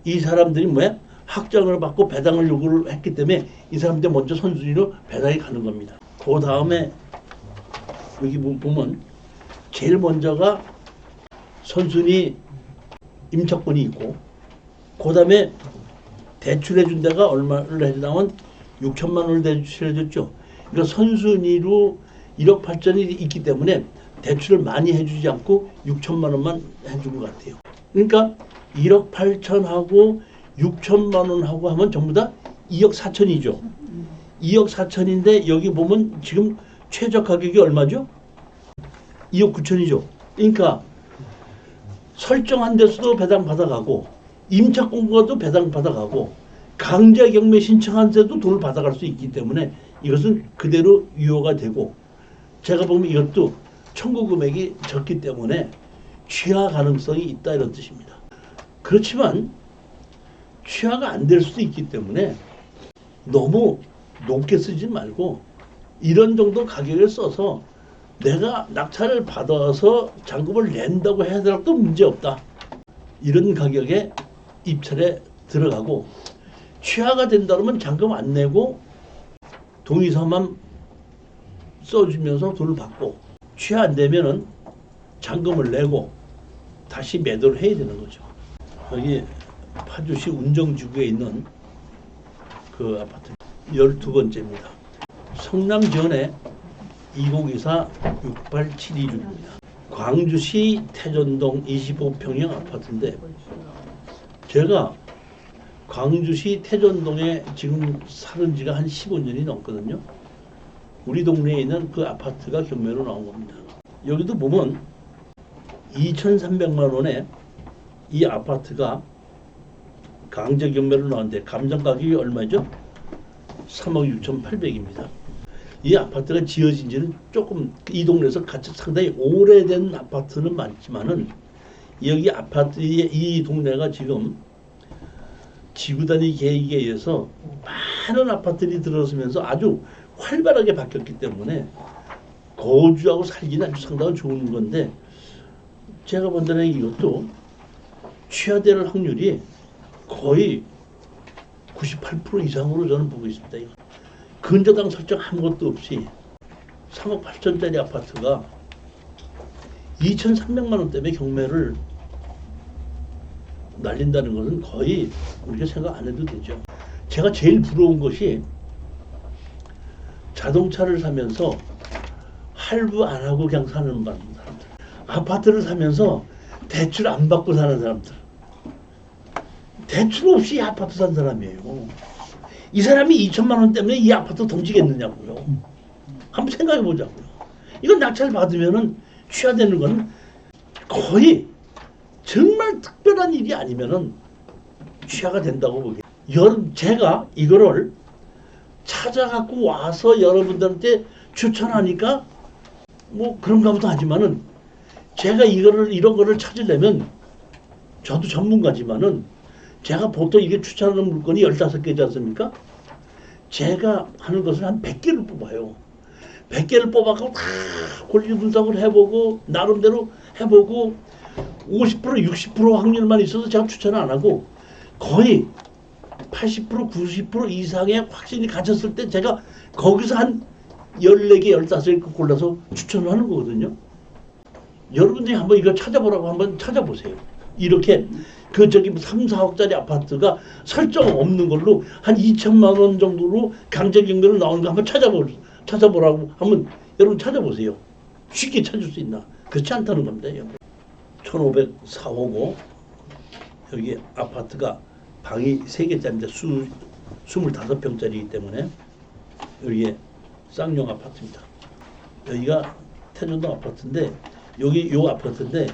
이 사람들이 뭐야? 확정을 받고 배당을 요구를 했기 때문에 이 사람들 먼저 선순위로 배당이 가는 겁니다. 그 다음에 여기 보면 제일 먼저가 선순위 임차권이 있고 그 다음에 대출해준 데가 얼마를 해주냐면 6천만 원을 대출해줬죠. 그러니까 선순위로 1억 8천이 있기 때문에 대출을 많이 해주지 않고 6천만 원만 해준 것 같아요. 그러니까 1억 8천하고 6천만 원하고 하면 전부 다 2억 4천이죠. 2억 4천인데 여기 보면 지금 최저 가격이 얼마죠? 2억 9천이죠. 그러니까 설정한 데서도 배당 받아가고 임차권과도 배당 받아가고 강제 경매 신청한 데도 돈을 받아갈 수 있기 때문에 이것은 그대로 유효가 되고 제가 보면 이것도 청구 금액이 적기 때문에 취하 가능성이 있다 이런 뜻입니다. 그렇지만 취하가 안 될 수도 있기 때문에 너무 높게 쓰지 말고 이런 정도 가격을 써서 내가 낙찰을 받아서 잔금을 낸다고 하더라도 문제없다. 이런 가격에 입찰에 들어가고 취하가 된다 그러면 잔금 안 내고 동의서만 써주면서 돈을 받고 취하 안 되면은 잔금을 내고 다시 매도를 해야 되는 거죠. 여기 파주시 운정지구에 있는 그 아파트 12번째입니다. 성남지원에 2024-6872입니다. 광주시 태전동 25평형 아파트인데 제가 광주시 태전동에 지금 사는 지가 한 15년이 넘거든요. 우리 동네에 있는 그 아파트가 경매로 나온 겁니다. 여기도 보면 2,300만 원에 이 아파트가 강제 경매로 나왔는데 감정 가격이 얼마죠? 3억 6,800입니다. 이 아파트가 지어진 지는 조금 이 동네에서 같이 상당히 오래된 아파트는 많지만은 여기 아파트의 이 동네가 지금 지구단위 계획에 의해서 많은 아파트들이 들어서면서 아주 활발하게 바뀌었기 때문에 거주하고 살기는 아주 상당히 좋은 건데 제가 본 데는 이것도 취하될 확률이 거의 98% 이상으로 저는 보고 있습니다. 근저당 설정 아무것도 없이 3억 8천짜리 아파트가 2,300만 원 때문에 경매를 날린다는 것은 거의 우리가 생각 안 해도 되죠. 제가 제일 부러운 것이 자동차를 사면서 할부 안 하고 그냥 사는 사람들, 아파트를 사면서 대출 안 받고 사는 사람들, 대출 없이 아파트 산 사람이에요. 이 사람이 2천만 원 때문에 이 아파트 던지겠느냐고요. 한번 생각해 보자고요. 이건 낙찰 받으면은 취하되는 건 거의 정말 특별한 일이 아니면은 취하가 된다고 보기. 제가 이거를 찾아갖고 와서 여러분들한테 추천하니까 뭐 그런가 보다 하지만은 제가 이런 거를 찾으려면 저도 전문가지만은 제가 보통 이게 추천하는 물건이 15개지 않습니까? 제가 하는 것을 한 100개를 뽑아요. 100개를 뽑아서 다 권리 분석을 해보고 나름대로 해보고 50% 60% 확률만 있어서 제가 추천을 안 하고 거의 80% 90% 이상의 확신이 갖췄을 때 제가 거기서 한 14개 15개 골라서 추천을 하는 거거든요. 여러분들이 한번 이거 찾아보라고 한번 찾아보세요. 이렇게 그 3, 4억짜리 아파트가 설정 없는 걸로 한 2천만 원 정도로 강제 경매로 나오는 거 한번 찾아보라고 한번 여러분 찾아보세요. 쉽게 찾을 수 있나? 그렇지 않다는 겁니다. 1,504호고 여기 아파트가 방이 3개짜리인데 25평짜리이기 때문에 여기에 쌍용 아파트입니다. 여기가 태전동 아파트인데 여기 요 아파트인데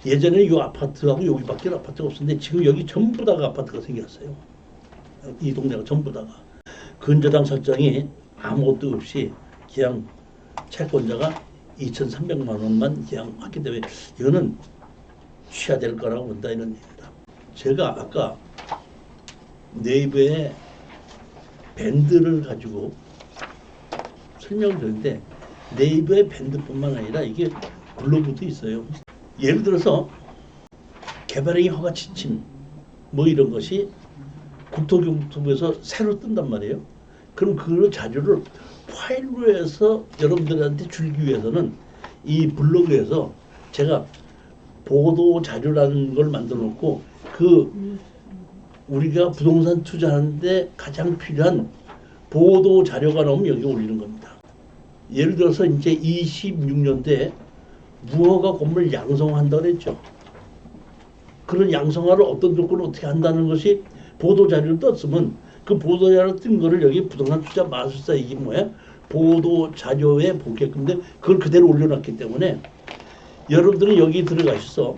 예전에 요 아파트하고 여기밖에 아파트가 없었는데 지금 여기 전부 다가 아파트가 생겼어요. 이 동네가 전부 다가 근저당 설정이 아무것도 없이 그냥 채권자가 2,300만 원만 그냥 했기 때문에 이거는 취하될 거라고 본다 이런 얘기입니다. 제가 아까 네이버에 밴드를 가지고 설명을 드렸는데 네이버의 밴드뿐만 아니라 이게 블로그도 있어요. 예를 들어서 개발행위 허가 지침 뭐 이런 것이 국토교통부에서 새로 뜬단 말이에요. 그럼 그 자료를 파일로 해서 여러분들한테 주기 위해서는 이 블로그에서 제가 보도 자료라는 걸 만들어 놓고 그 우리가 부동산 투자하는데 가장 필요한 보도 자료가 나오면 여기 올리는 겁니다. 예를 들어서 이제 26년도에 무허가 건물 양성한다고 했죠. 그런 양성화를 어떤 조건을 어떻게 한다는 것이 보도 자료를 떴으면 그 보도 자료 뜬 거를 여기 부동산 투자 마술사 이게 뭐야? 보도 자료에 보게끔 돼 그걸 그대로 올려놨기 때문에 여러분들은 여기 들어가셔서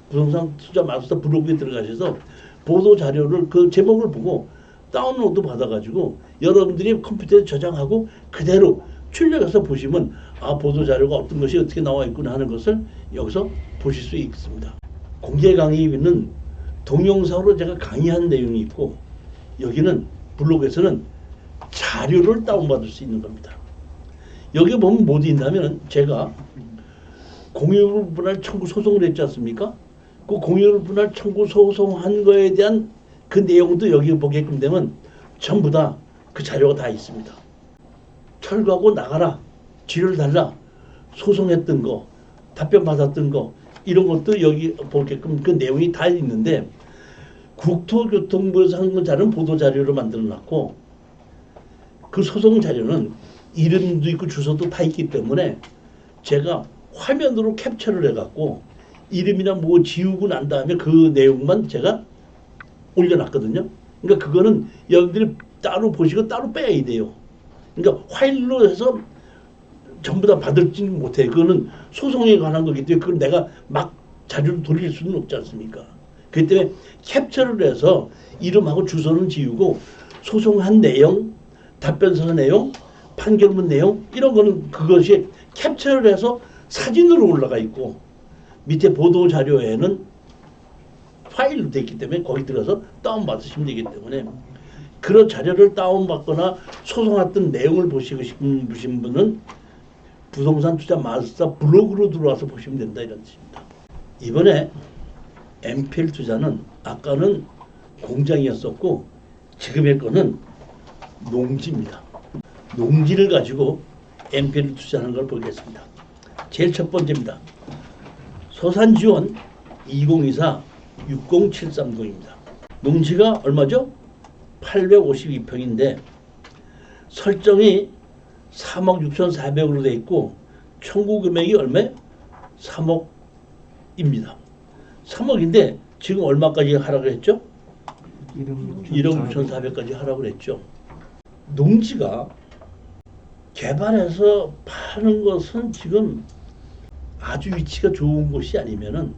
부동산 투자 마술사 블로그에 들어가셔서 보도 자료를 그 제목을 보고 다운로드 받아가지고 여러분들이 컴퓨터에 저장하고 그대로 출력해서 보시면 아 보도 자료가 어떤 것이 어떻게 나와 있구나 하는 것을 여기서 보실 수 있습니다. 공개 강의는 동영상으로 제가 강의한 내용이 있고 여기는 블로그에서는 자료를 다운받을 수 있는 겁니다. 여기 보면 뭐도 있냐면 제가 공유물 분할 청구 소송을 했지 않습니까? 그 공유물 분할 청구 소송한 거에 대한 그 내용도 여기 보게끔 되면 전부 다 그 자료가 다 있습니다. 철거하고 나가라, 지를 달라, 소송했던 거, 답변 받았던 거 이런 것도 여기 보게끔 그 내용이 다 있는데 국토교통부에서 한 자료는 보도자료로 만들어놨고 그 소송 자료는 이름도 있고 주소도 다 있기 때문에 제가 화면으로 캡처를 해갖고 이름이나 뭐 지우고 난 다음에 그 내용만 제가 올려놨거든요. 그러니까 그거는 여러분들이 따로 보시고 따로 빼야 돼요. 그러니까 파일로 해서 전부 다 받을지는 못해. 그거는 소송에 관한 거기 때문에 그걸 내가 막 자료를 돌릴 수는 없지 않습니까? 그렇기 때문에 캡처를 해서 이름하고 주소는 지우고 소송한 내용, 답변서 내용, 판결문 내용 이런 거는 그것이 캡처를 해서 사진으로 올라가 있고 밑에 보도 자료에는 파일로 되어 있기 때문에 거기 들어서 다운받으시면 되기 때문에 그런 자료를 다운받거나 소송했던 내용을 보시고 싶으신 분은 부동산 투자 마스터 블로그로 들어와서 보시면 된다 이런 뜻입니다. 이번에 MPL 투자는 아까는 공장이었었고 지금의 거는 농지입니다. 농지를 가지고 MPL 투자하는 걸 보겠습니다. 제일 첫 번째입니다. 소산지원 2024-60730입니다. 농지가 얼마죠? 852평인데 설정이 3억 6,400으로 되어 있고 청구 금액이 얼마예요? 3억입니다. 3억인데 지금 얼마까지 하라고 했죠? 1억 6,400까지 하라고 했죠. 농지가 개발해서 파는 것은 지금 아주 위치가 좋은 곳이 아니면은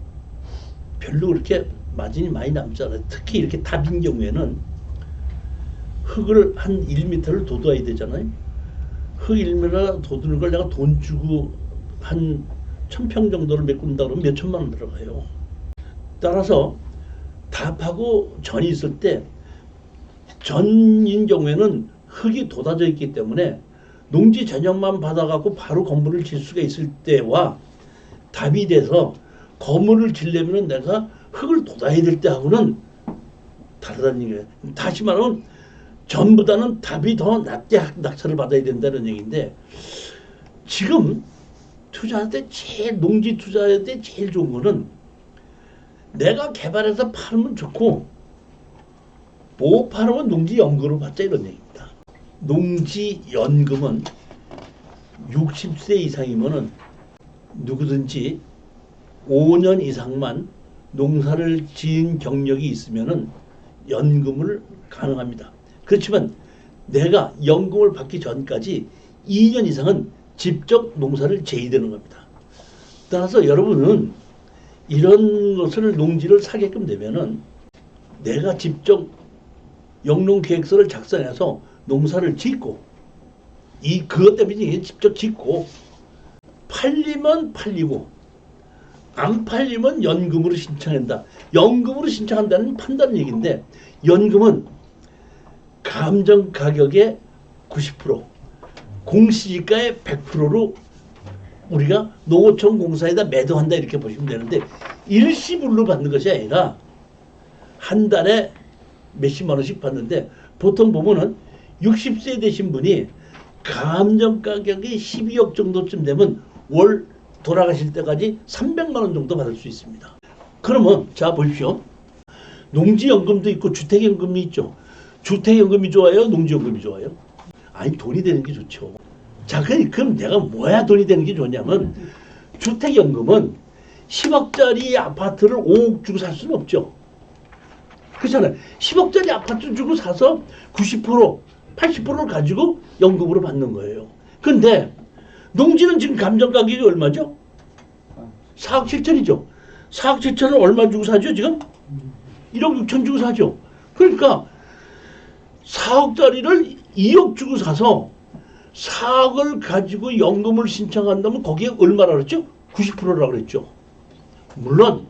별로 그렇게 마진이 많이 남지 않아요. 특히 이렇게 답인 경우에는 흙을 한 1m를 돋아야 되잖아요. 흙 1m 돋우는 걸 내가 돈 주고 한 1,000평 정도를 메꾼다 그러면 몇 천만 원 들어가요. 따라서 답하고 전이 있을 때 전인 경우에는 흙이 돋아져 있기 때문에 농지 전용만 받아갖고 바로 건물을 질 수가 있을 때와 답이 돼서 건물을 지려면 내가 흙을 돋아야 될 때하고는 다르다는 얘기예요. 다시 말하면 전보다는 답이 더 낮게 낙찰을 받아야 된다는 얘기인데 지금 투자할 때 제일 농지 투자할 때 제일 좋은 거는 내가 개발해서 팔면 좋고 못 팔으면 농지 연금으로 받자 이런 얘기입니다. 농지 연금은 60세 이상이면은 누구든지 5년 이상만 농사를 지은 경력이 있으면은 연금을 가능합니다. 그렇지만 내가 연금을 받기 전까지 2년 이상은 직접 농사를 지어야 되는 겁니다. 따라서 여러분은 이런 것을 농지를 사게끔 되면은 내가 직접 영농계획서를 작성해서 농사를 짓고 그것 때문에 직접 짓고 팔리면 팔리고 안 팔리면 연금으로 신청한다. 연금으로 신청한다는 판단 얘기인데 연금은 감정 가격의 90% 공시지가의 100%로 우리가 농어촌 공사에다 매도한다 이렇게 보시면 되는데 일시불로 받는 것이 아니라 한 달에 몇십만 원씩 받는데 보통 보면은 60세 되신 분이 감정 가격이 12억 정도쯤 되면 월 돌아가실 때까지 300만 원 정도 받을 수 있습니다. 그러면 자 보십시오. 농지연금도 있고 주택연금이 있죠. 주택연금이 좋아요? 농지연금이 좋아요? 아니 돈이 되는 게 좋죠. 자 그럼 내가 뭐야 돈이 되는 게 좋냐면 주택연금은 10억짜리 아파트를 5억 주고 살 수는 없죠. 그렇잖아요. 10억짜리 아파트 주고 사서 90% 80%를 가지고 연금으로 받는 거예요. 근데 농지는 지금 감정 가격이 얼마죠? 4억 7천이죠. 4억 7천을 얼마 주고 사죠 지금? 1억 6천 주고 사죠. 그러니까 4억짜리를 2억 주고 사서 4억을 가지고 연금을 신청한다면 거기에 얼마라 그랬죠? 90%라고 그랬죠. 물론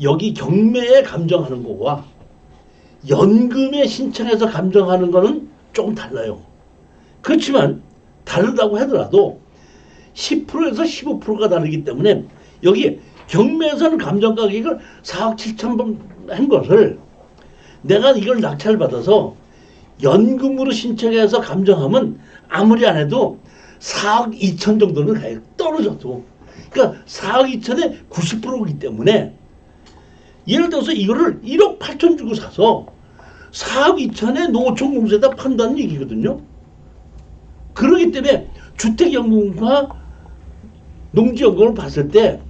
여기 경매에 감정하는 거와 연금에 신청해서 감정하는 거는 조금 달라요. 그렇지만 다르다고 하더라도 10%에서 15%가 다르기 때문에 여기 경매에서는 감정 가격을 4억 7천 번 한 것을 내가 이걸 낙찰받아서 연금으로 신청해서 감정하면 아무리 안 해도 4억 2천 정도는 가요. 떨어져도. 그러니까 4억 2천에 90%이기 때문에 예를 들어서 이거를 1억 8천 주고 사서 4억 2천에 농어촌 공사에다 판다는 얘기거든요. 그렇기 때문에 주택연금과 농지연금을 봤을 때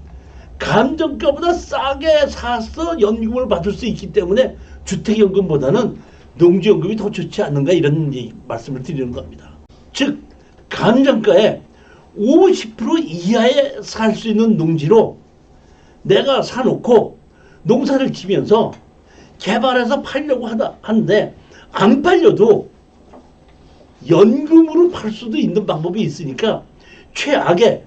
감정가보다 싸게 사서 연금을 받을 수 있기 때문에 주택연금보다는 농지연금이 더 좋지 않는가 이런 말씀을 드리는 겁니다. 즉 감정가의 50% 이하에 살 수 있는 농지로 내가 사놓고 농사를 지면서 개발해서 팔려고 하는데 안 팔려도 연금으로 팔 수도 있는 방법이 있으니까 최악의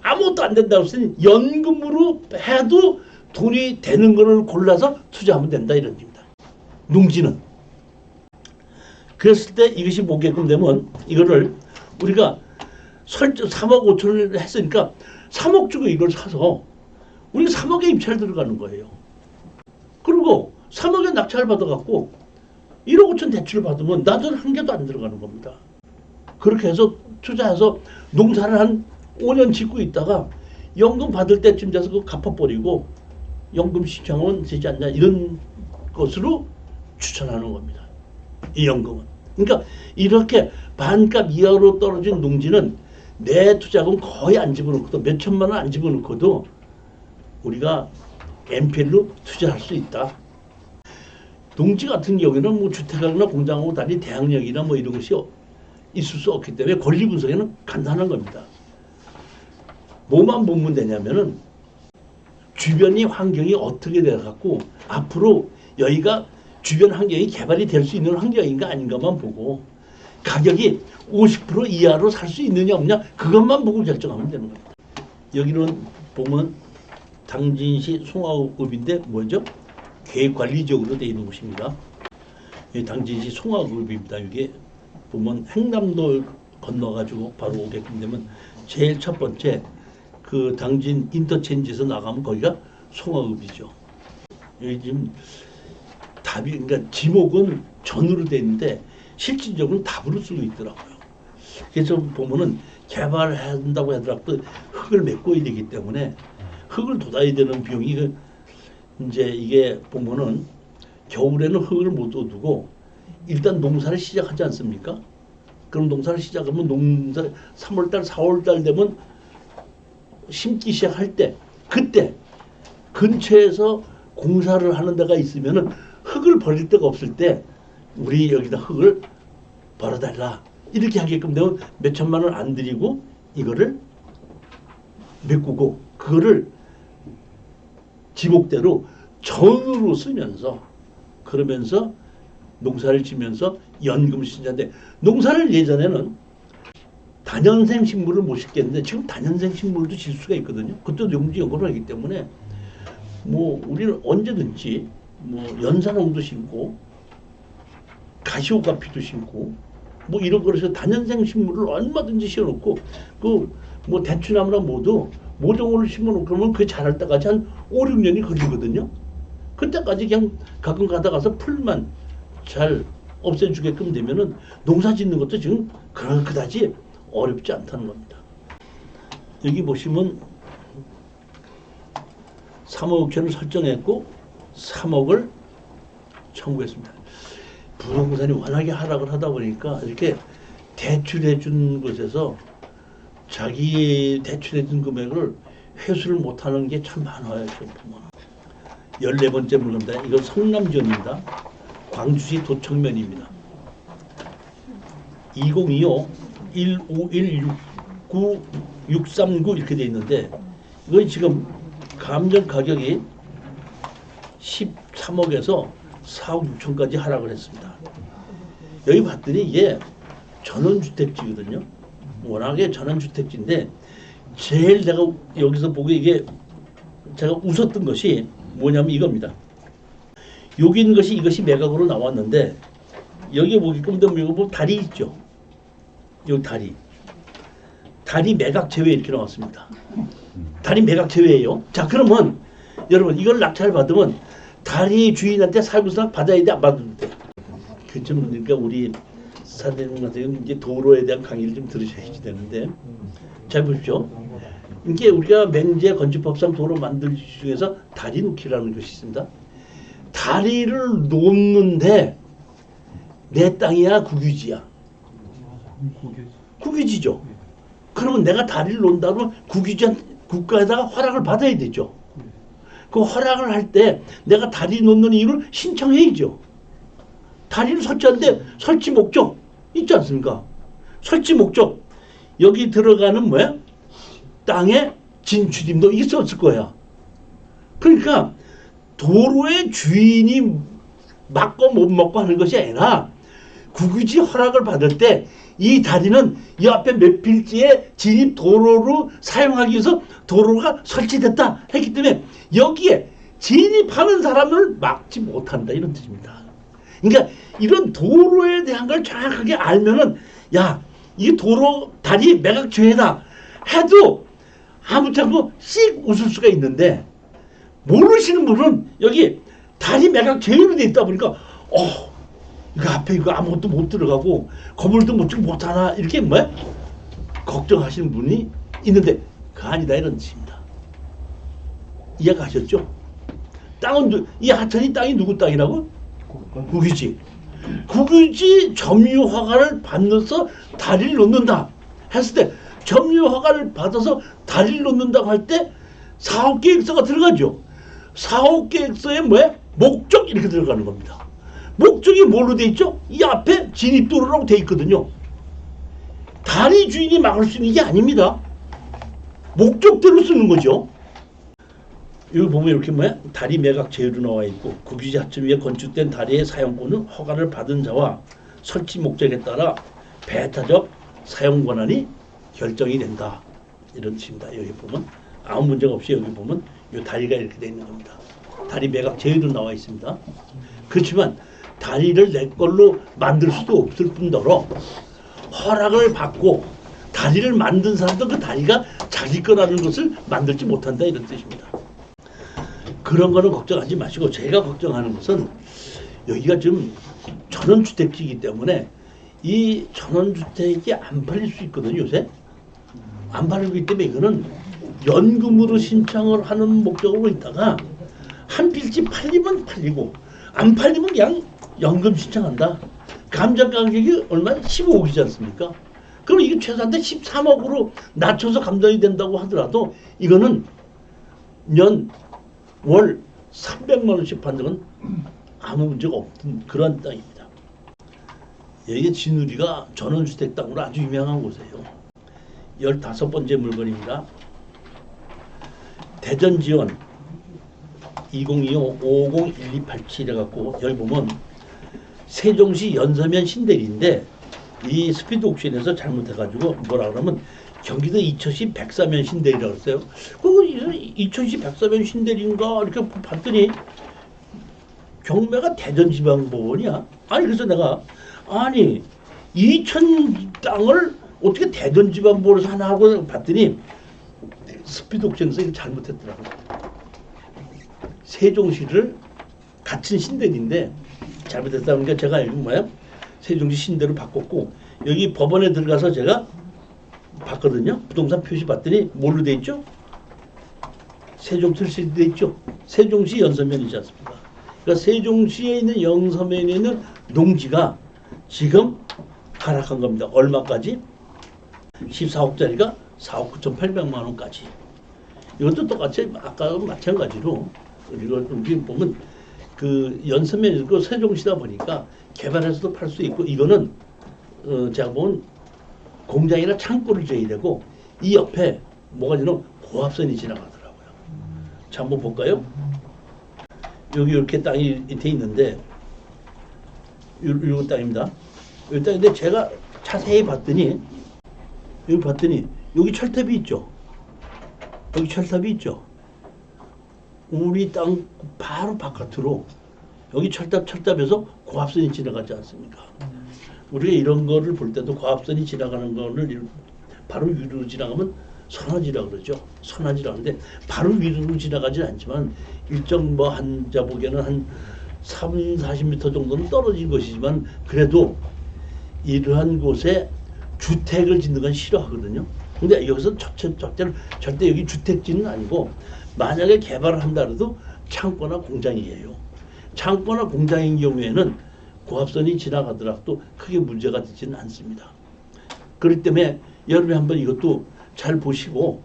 아무것도 안 된다고 했으니 연금으로 해도 돈이 되는 거를 골라서 투자하면 된다 이런 얘기입니다. 농지는. 그랬을 때 이것이 뭐게끔 되면 이거를 우리가 3억 5천을 했으니까 3억 주고 이걸 사서 우리가 3억에 입찰 들어가는 거예요. 그리고 3억에 낙찰 받아갖고 1억 5천 대출을 받으면 나도 한 개도 안 들어가는 겁니다. 그렇게 해서 투자해서 농사를 한 5년 짓고 있다가 연금 받을 때쯤 돼서 그거 갚아버리고 연금 신청은 되지 않냐 이런 것으로 추천하는 겁니다. 이 연금은. 그러니까 이렇게 반값 이하로 떨어진 농지는 내 투자금 거의 안 집어넣고도 몇 천만 원 안 집어넣고도 우리가 NPL로 투자할 수 있다. 농지 같은 경우에는 뭐 주택하거나 공장하고 달리 대항력이나 뭐 이런 것이 있을 수 없기 때문에 권리 분석에는 간단한 겁니다. 뭐만 보면 되냐면은 주변이 환경이 어떻게 돼갖고 앞으로 여기가 주변 환경이 개발이 될 수 있는 환경인가 아닌가만 보고 가격이 50% 이하로 살 수 있느냐 없냐 그것만 보고 결정하면 되는 겁니다. 여기는 보면 당진시 송화읍인데 뭐죠? 계획관리적으로 되어 있는 곳입니다. 당진시 송화읍입니다. 이게 보면 행남도 건너가지고 바로 오게끔 되면 제일 첫 번째 그 당진 인터체인지에서 나가면 거기가 송화읍이죠. 여기 지금 답이 그러니까 지목은 전으로 되어 있는데 실질적으로는 답으로 쓰고 있더라고요. 그래서 보면은 개발한다고 하더라도 흙을 메꿔야 되기 때문에 흙을 돋아야 되는 비용이 이제 이게 보면은 겨울에는 흙을 못 돋우고 일단 농사를 시작하지 않습니까? 그럼 농사를 시작하면 농사 3월달, 4월달 되면 심기 시작할 때 그때 근처에서 공사를 하는 데가 있으면은 흙을 버릴 데가 없을 때 우리 여기다 흙을 벌어달라 이렇게 하게끔 되면 몇 천만 원 안 들이고 이거를 메꾸고 그거를 지목대로 전으로 쓰면서 그러면서 농사를 지면서 연금 신자인데 농사를 예전에는 단연생 식물을 못 심겠는데 지금 단연생 식물도 질 수가 있거든요. 그것도 용지 연구를 하기 때문에 뭐 우리는 언제든지 뭐 연산홍도 심고 가시오가피도 심고 뭐 이런 거에서 단연생 식물을 얼마든지 심어놓고 그 뭐 대추나무나 모두 모종을 심어놓고 그러면 그 자랄 때까지 한 5, 6년이 걸리거든요. 그때까지 그냥 가끔 가다가서 풀만 잘 없애주게끔 되면은 농사 짓는 것도 지금 그다지 어렵지 않다는 겁니다. 여기 보시면 3억 6천을 설정했고 3억을 청구했습니다. 부동산이 워낙에 하락을 하다 보니까 이렇게 대출해 준 곳에서 자기 대출해 준 금액을 회수를 못하는 게 참 많아요. 14번째 물건입니다. 이건 성남지원입니다. 광주시 도청면입니다. 2025 15169 이렇게 돼 있는데 이건 지금 감정 가격이 13억에서 4억 6천까지 하락을 했습니다. 여기 봤더니 이게 전원주택지거든요. 워낙에 전원주택지인데 제일 내가 여기서 보고 이게 제가 웃었던 것이 뭐냐면 이겁니다. 여기 있는 것이 이것이 매각으로 나왔는데 여기 보기끔 되면 이거 보면 다리 있죠. 여기 다리 매각 제외 이렇게 나왔습니다. 다리 매각 제외예요. 자 그러면 여러분 이걸 낙찰 받으면 다리 주인한테 살구수납 받아야 돼 안 받아도 돼? 그좀 그러니까 우리 사장님한테 이제 도로에 대한 강의를 좀 들으셔야지 되는데 잘 보십시오. 이게 우리가 맹제 건축법상 도로 만들 중에서 다리 놓기라는 것이 있습니다. 다리를 놓는데 내 땅이야 국유지야? 국유지죠. 그러면 내가 다리를 놓는다면 국유지 국가에다가 허락을 받아야 되죠. 그 허락을 할 때 내가 다리 놓는 이유를 신청해야죠. 다리를 설치하는데 설치 목적 있지 않습니까? 설치 목적 여기 들어가는 뭐야? 땅에 진출임도 있었을 거야. 그러니까 도로의 주인이 맞고 못 맞고 하는 것이 아니라 국유지 허락을 받을 때 이 다리는 이 앞에 몇 필지의 진입 도로로 사용하기 위해서 도로가 설치됐다 했기 때문에 여기에 진입하는 사람을 막지 못한다 이런 뜻입니다. 그러니까 이런 도로에 대한 걸 정확하게 알면은 야, 이 도로 다리 매각조회다 해도 아무튼 않고 씩 웃을 수가 있는데 모르시는 분은 여기 다리 매각조회로 돼 있다 보니까 이거 앞에 이거 아무것도 못 들어가고 건물도 못 하나 이렇게 뭐야? 걱정하시는 분이 있는데 그 아니다 이런 뜻입니다. 이해가셨죠? 땅은 이 하천이 땅이 누구 땅이라고? 국유지. 국유지 점유 허가를 받아서 다리를 놓는다 했을 때 점유 허가를 받아서 다리를 놓는다고 할 때 사업계획서가 들어가죠. 사업계획서에 뭐야? 목적 이렇게 들어가는 겁니다. 목적이 뭘로 돼 있죠? 이 앞에 진입도로라고 돼 있거든요. 다리 주인이 막을 수 있는 게 아닙니다. 목적대로 쓰는 거죠. 여기 보면 이렇게 뭐야? 다리 매각 제휴로 나와 있고 국유지 하천 위에 건축된 다리의 사용권은 허가를 받은 자와 설치 목적에 따라 배타적 사용 권한이 결정이 된다. 이런 뜻입니다. 여기 보면 아무 문제가 없이 여기 보면 이 다리가 이렇게 돼 있는 겁니다. 다리 매각 제휴로 나와 있습니다. 그렇지만 다리를 내 걸로 만들 수도 없을 뿐더러 허락을 받고 다리를 만든 사람도 그 다리가 자기 거라는 것을 만들지 못한다 이런 뜻입니다. 그런 거는 걱정하지 마시고 제가 걱정하는 것은 여기가 지금 전원주택지이기 때문에 이 전원주택이 안 팔릴 수 있거든요. 요새 안 팔리기 때문에 이거는 연금으로 신청을 하는 목적으로 있다가 한 필지 팔리면 팔리고 안 팔리면 그냥 연금 신청한다. 감정 가격이 얼마? 15억이지 않습니까? 그럼 이게 최소한데 13억으로 낮춰서 감정이 된다고 하더라도 이거는 월 300만 원씩 받는 건 아무 문제가 없던 그런 땅입니다. 여기 진우리가 전원주택 땅으로 아주 유명한 곳이에요. 15번째 물건입니다. 대전지원 2025-501287 해갖고 여기 보면 세종시 연서면 신대리인데 이 스피드 옥션에서 잘못해가지고 뭐라 그러면 경기도 이천시 백사면 신대리라고 했어요. 그거 이천시 백사면 신대리인가 이렇게 봤더니 경매가 대전지방법원이야. 아니 그래서 내가 아니 이천 땅을 어떻게 대전지방법원에서 하나 하고 봤더니 스피드 옥션에서 이거 잘못했더라고요. 세종시를 같은 신대리인데 잘못했다 보니까 제가 여기 뭐야 세종시 신대로 바꿨고 여기 법원에 들어가서 제가 봤거든요. 부동산 표시 봤더니 뭘로 돼 있죠? 세종특실이 돼 있죠. 세종시 연서면이지 않습니까? 그러니까 세종시에 있는 연서면에 있는 농지가 지금 하락한 겁니다. 얼마까지? 14억짜리가 4억 9,800만 원까지. 이것도 똑같이 아까 마찬가지로 이걸 보면 그 연서면이 그 세종시다 보니까 개발해서도 팔 수 있고 이거는 제가 보면 공장이나 창고를 지어야 되고 이 옆에 뭐가 지나 고압선이 지나가더라고요. 자 한번 볼까요? 여기 이렇게 땅이 돼 있는데 이 땅입니다. 이 땅인데 제가 자세히 봤더니 여기 철탑이 있죠. 여기 철탑이 있죠. 우리 땅 바로 바깥으로 여기 철탑에서 고압선이 지나가지 않습니까? 우리가 이런 거를 볼 때도 고압선이 지나가는 거를 바로 위로 지나가면 선화지라 그러죠. 선화지라 하는데 바로 위로 지나가진 않지만 일정 뭐 한자 보기에는 한 30-40m 정도는 떨어진 것이지만 그래도 이러한 곳에 주택을 짓는 건 싫어하거든요. 근데 여기서 첫째는 절대 여기 주택지는 아니고 만약에 개발을 한다 해도 창고나 공장이에요. 창고나 공장인 경우에는 고압선이 지나가더라도 크게 문제가 되지는 않습니다. 그렇기 때문에 여러분이 한번 이것도 잘 보시고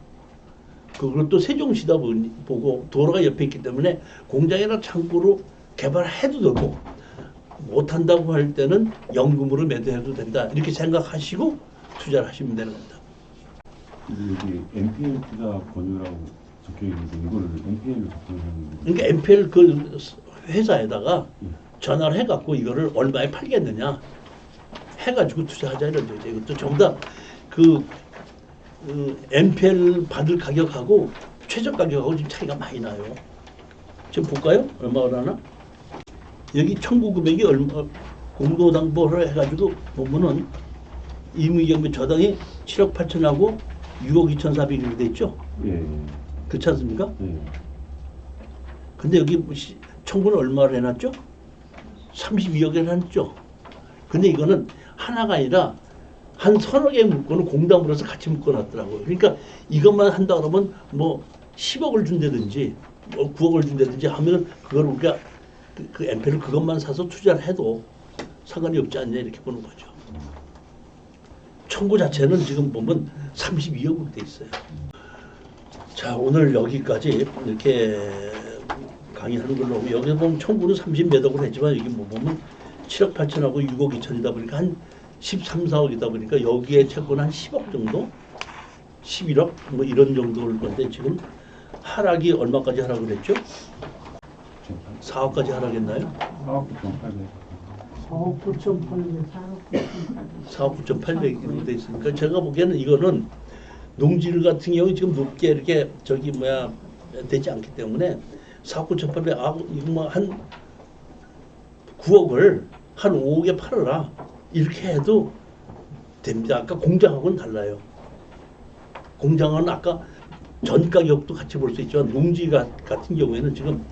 그걸 또 세종시다 보고 도로가 옆에 있기 때문에 공장이나 창고로 개발해도 되고 못한다고 할 때는 연금으로 매도해도 된다. 이렇게 생각하시고 투자를 하시면 되는 겁니다. 여기 NPL 투자 권유라고 적혀 있는데 이걸 NPL로 접근하는 그러니까 NPL 그 회사에다가 전화를 해갖고 이거를 얼마에 팔겠느냐 해가지고 투자하자 이런 거죠. 이것도 전부 다그 NPL 받을 가격하고 최저 가격하고 지금 차이가 많이 나요. 지금 볼까요? 얼마나 하나? 여기 청구 금액이 얼마 공동담보를 해가지고 보면은 임의경비 저당이 7억 8천하고 6억 2,400이 돼 있죠? 예. 그렇지 않습니까? 예. 근데 여기 청구는 얼마를 해놨죠? 32억에 해놨죠? 근데 이거는 하나가 아니라 한 서너 개의 물건을 공담으로 해서 같이 묶어놨더라고요. 그러니까 이것만 한다 그러면 뭐 10억을 준다든지 뭐 9억을 준다든지 하면은 그걸 우리가 그 NPL을 그것만 사서 투자를 해도 상관이 없지 않냐 이렇게 보는 거죠. 청구 자체는 지금 보면 32억으로 돼 있어요. 자, 오늘 여기까지 이렇게 강의하는 걸로 하고 여기 보면 청구는 30몇 억을 했지만 여기 뭐 보면 7억 8천하고 6억 2천이다 보니까 한 13, 4억이다 보니까 여기에 채권은 한 10억 정도? 11억? 뭐 이런 정도일 건데 지금 하락이 얼마까지 하락을 했죠? 4억까지 하락했나요? 4억 9,800. 4억 9,800이 돼 있으니까 제가 보기에는 이거는 농지를 같은 경우 지금 높게 이렇게 저기 뭐야 되지 않기 때문에 4억 9,800 이거 뭐 한 9억을 한 5억에 팔아라 이렇게 해도 됩니다. 아까 공장하고는 달라요. 공장은 아까 전 가격도 같이 볼 수 있지만 농지 같은 경우에는 지금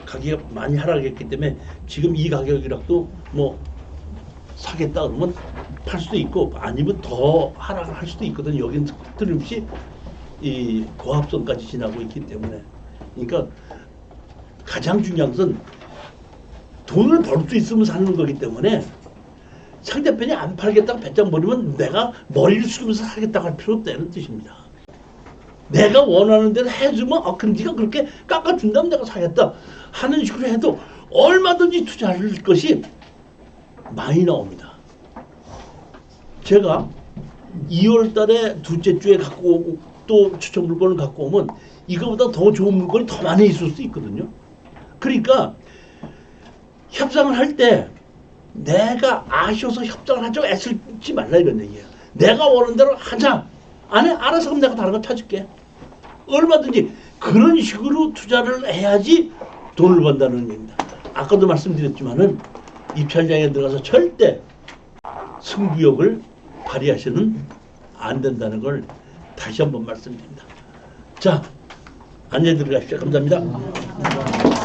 가격이 많이 하락했기 때문에 지금 이 가격이라도 뭐 사겠다 그러면 팔 수도 있고 아니면 더 하락을 할 수도 있거든요. 여기는 틀림없이 이 고압선까지 지나고 있기 때문에 그러니까 가장 중요한 것은 돈을 벌 수 있으면 사는 거기 때문에 상대편이 안 팔겠다고 배짱 버리면 내가 머리를 숙이면서 사겠다고 할 필요 없다는 뜻입니다. 내가 원하는 대로 해주면 그럼 네가 그렇게 깎아준다면 내가 사겠다 하는 식으로 해도 얼마든지 투자할 것이 많이 나옵니다. 제가 2월 달에 둘째 주에 갖고 오고 또 추천 물건을 갖고 오면 이거보다 더 좋은 물건이 더 많이 있을 수 있거든요. 그러니까 협상을 할 때 내가 아쉬워서 협상을 하자고 애쓰지 말라 이런 얘기예요. 내가 원하는 대로 하자. 안 해? 알아서 그럼 내가 다른 거 찾을게. 얼마든지 그런 식으로 투자를 해야지 돈을 번다는 얘기입니다. 아까도 말씀드렸지만은 입찰장에 들어가서 절대 승부욕을 발휘하시는 안 된다는 걸 다시 한번 말씀드립니다. 자, 안녕히 들어가십시오. 감사합니다.